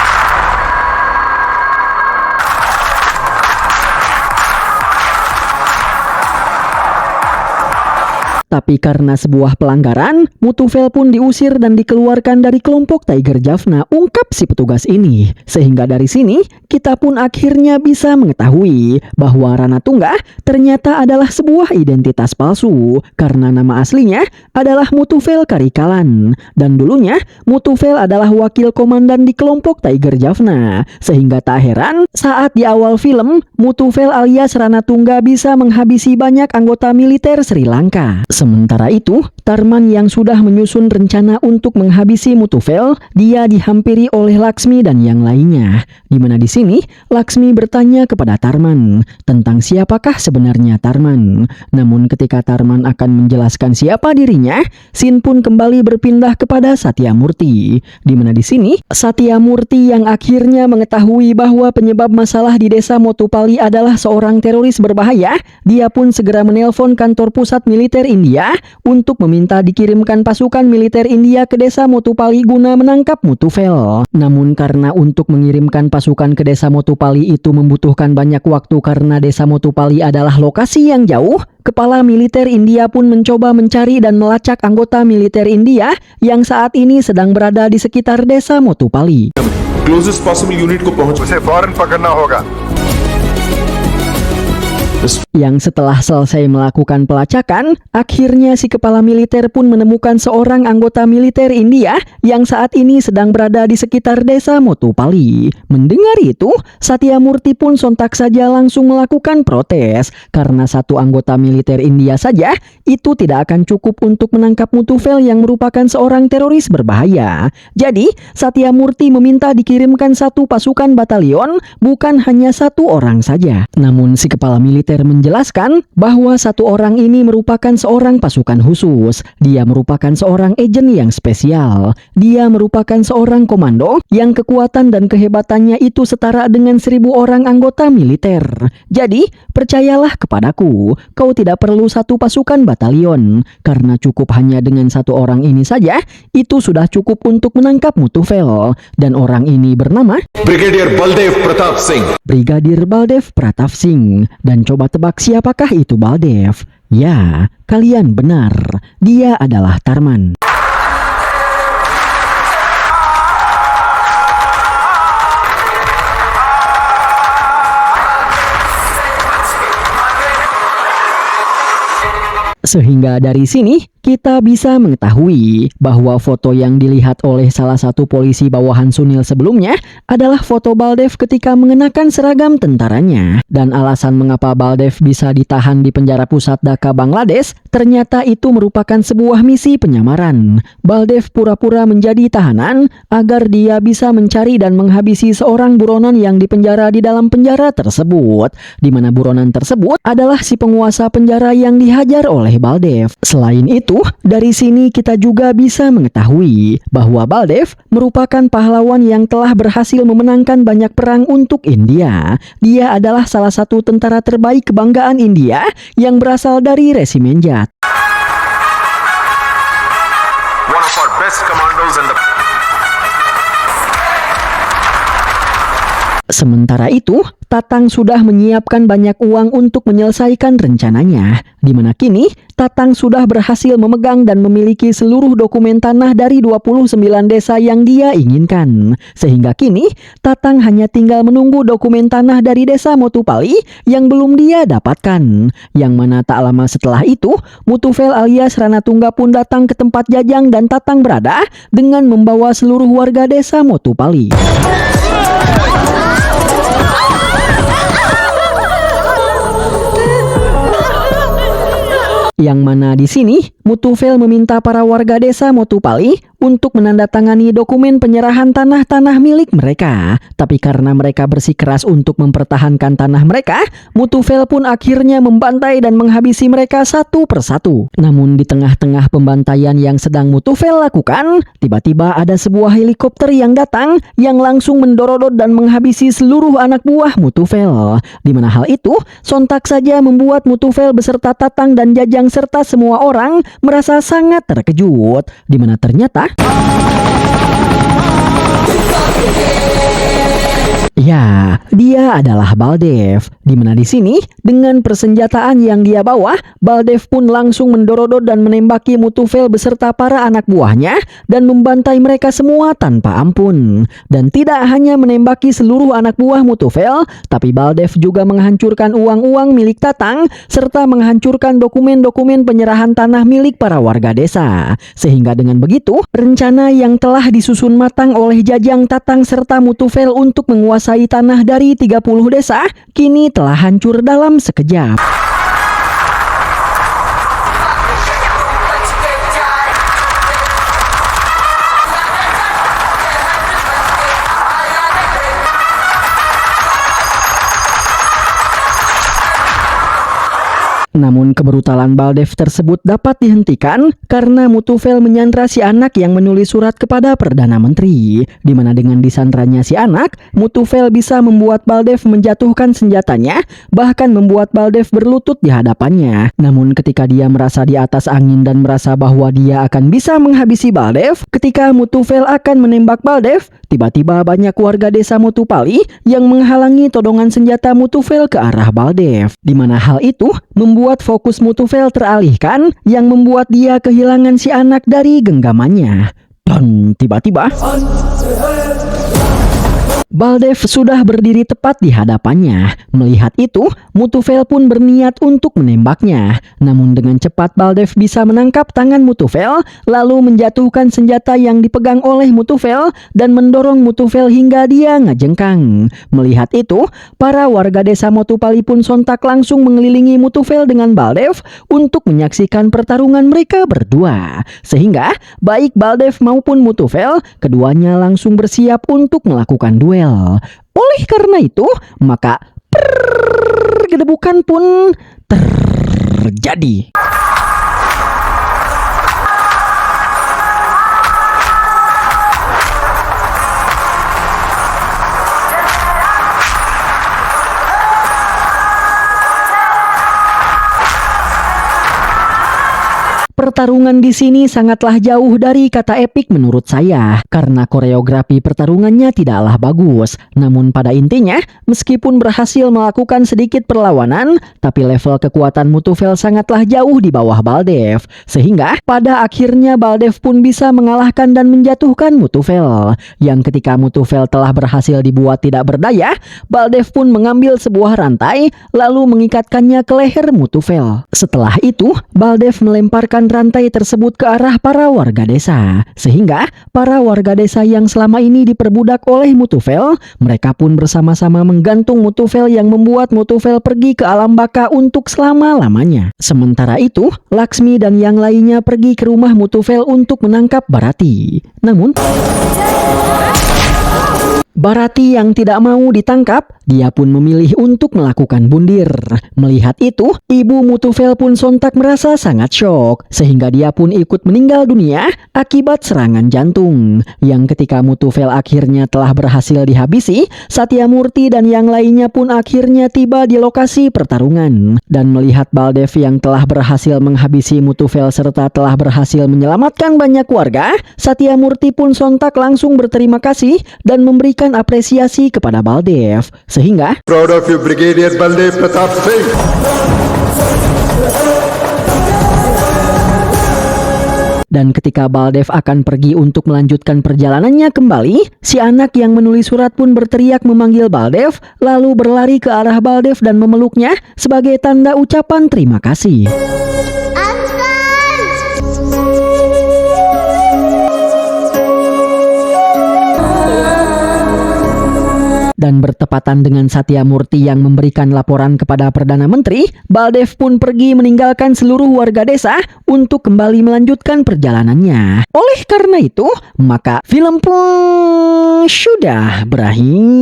Tapi karena sebuah pelanggaran, Mutufel pun diusir dan dikeluarkan dari kelompok Tiger Jaffna, ungkap si petugas ini. Sehingga dari sini, kita pun akhirnya bisa mengetahui bahwa Rana Tungga ternyata adalah sebuah identitas palsu. Karena nama aslinya adalah Mutufel Karikalan. Dan dulunya, Mutufel adalah wakil komandan di kelompok Tiger Jaffna. Sehingga tak heran, saat di awal film, Mutufel alias Rana Tungga bisa menghabisi banyak anggota militer Sri Lanka. Sementara itu, Tarman yang sudah menyusun rencana untuk menghabisi Mutufel, dia dihampiri oleh Laksmi dan yang lainnya. Di mana di sini Laksmi bertanya kepada Tarman tentang siapakah sebenarnya Tarman. Namun ketika Tarman akan menjelaskan siapa dirinya, scene pun kembali berpindah kepada Satyamurti. Di mana di sini Satyamurti yang akhirnya mengetahui bahwa penyebab masalah di desa Motupalli adalah seorang teroris berbahaya, dia pun segera menelpon kantor pusat militer India untuk meminta dikirimkan pasukan militer India ke desa Motupalli guna menangkap Mutufel. Namun karena untuk mengirimkan pasukan ke desa Motupalli itu membutuhkan banyak waktu karena desa Motupalli adalah lokasi yang jauh, kepala militer India pun mencoba mencari dan melacak anggota militer India yang saat ini sedang berada di sekitar desa Motupalli. Closest possible unit को पहुंच उसे फौरन पकड़ना होगा। Yang setelah selesai melakukan pelacakan, akhirnya si kepala militer pun menemukan seorang anggota militer India yang saat ini sedang berada di sekitar desa Motupalli. Mendengar itu, Satyamurti pun sontak saja langsung melakukan protes karena satu anggota militer India saja itu tidak akan cukup untuk menangkap Mutufel yang merupakan seorang teroris berbahaya. Jadi, Satyamurti meminta dikirimkan satu pasukan batalion, bukan hanya satu orang saja. Namun si kepala militer menjelaskan bahwa satu orang ini merupakan seorang pasukan khusus. Dia merupakan seorang agen yang spesial. Dia merupakan seorang komando yang kekuatan dan kehebatannya itu setara dengan 1000 orang anggota militer. Jadi, percayalah kepadaku, kau tidak perlu satu pasukan batalion, karena cukup hanya dengan satu orang ini saja, itu sudah cukup untuk menangkap Mutufel. Dan orang ini bernama brigadier Baldev Pratap Singh. Brigadir Baldev Pratap Singh. Dan coba tebak siapakah itu Baldev? Ya, kalian benar. Dia adalah Tarman. Sehingga dari sini kita bisa mengetahui bahwa foto yang dilihat oleh salah satu polisi bawahan Sunil sebelumnya adalah foto Baldev ketika mengenakan seragam tentaranya. Dan alasan mengapa Baldev bisa ditahan di penjara pusat Dhaka, Bangladesh, ternyata itu merupakan sebuah misi penyamaran. Baldev pura-pura menjadi tahanan agar dia bisa mencari dan menghabisi seorang buronan yang dipenjara di dalam penjara tersebut, di mana buronan tersebut adalah si penguasa penjara yang dihajar oleh Baldev. Selain itu, dari sini kita juga bisa mengetahui bahwa Baldev merupakan pahlawan yang telah berhasil memenangkan banyak perang untuk India. Dia adalah salah satu tentara terbaik kebanggaan India yang berasal dari resimen Jat. One of our best commandos in the Sementara itu, Tatang sudah menyiapkan banyak uang untuk menyelesaikan rencananya, di mana kini Tatang sudah berhasil memegang dan memiliki seluruh dokumen tanah dari 29 desa yang dia inginkan. Sehingga kini, Tatang hanya tinggal menunggu dokumen tanah dari desa Motupalli yang belum dia dapatkan. Yang mana tak lama setelah itu, Mutufel alias Ranatungga pun datang ke tempat Jajang dan Tatang berada dengan membawa seluruh warga desa Motupalli. Yang mana di sini Mutufel meminta para warga desa Motupalli untuk menandatangani dokumen penyerahan tanah-tanah milik mereka. Tapi karena mereka bersikeras untuk mempertahankan tanah mereka, Mutufel pun akhirnya membantai dan menghabisi mereka satu persatu. Namun di tengah-tengah pembantaian yang sedang Mutufel lakukan, tiba-tiba ada sebuah helikopter yang datang yang langsung mendorodot dan menghabisi seluruh anak buah Mutufel. Di mana hal itu sontak saja membuat Mutufel beserta Tatang dan Jajang serta semua orang merasa sangat terkejut, di mana ternyata ya, dia adalah Baldev. Di mana di sini dengan persenjataan yang dia bawa, Baldev pun langsung mendorodot dan menembaki Mutufel beserta para anak buahnya dan membantai mereka semua tanpa ampun. Dan tidak hanya menembaki seluruh anak buah Mutufel, tapi Baldev juga menghancurkan uang-uang milik Tatang serta menghancurkan dokumen-dokumen penyerahan tanah milik para warga desa. Sehingga dengan begitu, rencana yang telah disusun matang oleh Jajang, Tatang serta Mutufel untuk menguasai tanah dari 30 desa kini telah hancur dalam sekejap. Namun kebrutalan Baldev tersebut dapat dihentikan karena Mutufel menyandra si anak yang menulis surat kepada Perdana Menteri, di mana dengan disandranya si anak, Mutufel bisa membuat Baldev menjatuhkan senjatanya, bahkan membuat Baldev berlutut di hadapannya. Namun ketika dia merasa di atas angin dan merasa bahwa dia akan bisa menghabisi Baldev, ketika Mutufel akan menembak Baldev, tiba-tiba banyak warga desa Mutupali yang menghalangi todongan senjata Mutufel ke arah Baldev, di mana hal itu membuat fokus Mutufel teralihkan yang membuat dia kehilangan si anak dari genggamannya. Dan tiba-tiba Baldev sudah berdiri tepat di hadapannya. Melihat itu, Mutufel pun berniat untuk menembaknya. Namun dengan cepat Baldev bisa menangkap tangan Mutufel, lalu menjatuhkan senjata yang dipegang oleh Mutufel dan mendorong Mutufel hingga dia ngejengkang. Melihat itu, para warga desa Motupali pun sontak langsung mengelilingi Mutufel dengan Baldev untuk menyaksikan pertarungan mereka berdua. Sehingga, baik Baldev maupun Mutufel, keduanya langsung bersiap untuk melakukan duel. Oleh karena itu, maka pergedebukan pun terjadi. Pertarungan di sini sangatlah jauh dari kata epik menurut saya, karena koreografi pertarungannya tidaklah bagus. Namun pada intinya, meskipun berhasil melakukan sedikit perlawanan, tapi level kekuatan Mutufel sangatlah jauh di bawah Baldev. Sehingga pada akhirnya Baldev pun bisa mengalahkan dan menjatuhkan Mutufel. Yang ketika Mutufel telah berhasil dibuat tidak berdaya, Baldev pun mengambil sebuah rantai, lalu mengikatkannya ke leher Mutufel. Setelah itu, Baldev melemparkan rantai tersebut ke arah para warga desa, sehingga para warga desa yang selama ini diperbudak oleh Mutufel, mereka pun bersama-sama menggantung Mutufel yang membuat Mutufel pergi ke alam baka untuk selama-lamanya. Sementara itu, Laksmi dan yang lainnya pergi ke rumah Mutufel untuk menangkap Bharati. Namun Bharati yang tidak mau ditangkap, dia pun memilih untuk melakukan bundir. Melihat itu, ibu Mutufel pun sontak merasa sangat syok, sehingga dia pun ikut meninggal dunia akibat serangan jantung. Yang ketika Mutufel akhirnya telah berhasil dihabisi, Satyamurti dan yang lainnya pun akhirnya tiba di lokasi pertarungan. Dan melihat Baldev yang telah berhasil menghabisi Mutufel serta telah berhasil menyelamatkan banyak warga, Satyamurti pun sontak langsung berterima kasih dan memberikan apresiasi kepada Baldev, sehingga Proud of you, Brigadier Baldev Pratap Singh. Dan ketika Baldev akan pergi untuk melanjutkan perjalanannya kembali, si anak yang menulis surat pun berteriak memanggil Baldev, lalu berlari ke arah Baldev dan memeluknya sebagai tanda ucapan terima kasih. Dan bertepatan dengan Satyamurti yang memberikan laporan kepada Perdana Menteri, Baldev pun pergi meninggalkan seluruh warga desa untuk kembali melanjutkan perjalanannya. Oleh karena itu, maka film pun sudah berakhir.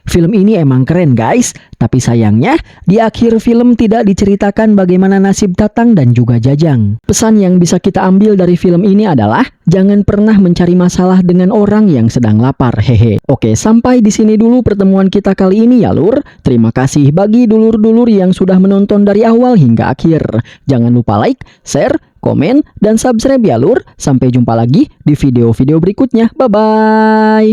Film ini emang keren guys, tapi sayangnya di akhir film tidak diceritakan bagaimana nasib Tatang dan juga Jajang. Pesan yang bisa kita ambil dari film ini adalah jangan pernah mencari masalah dengan orang yang sedang lapar, hehe. Oke, sampai di sini dulu pertemuan kita kali ini ya lur. Terima kasih bagi dulur-dulur yang sudah menonton dari awal hingga akhir. Jangan lupa like, share, komen, dan subscribe ya lur. Sampai jumpa lagi di video-video berikutnya. Bye-bye.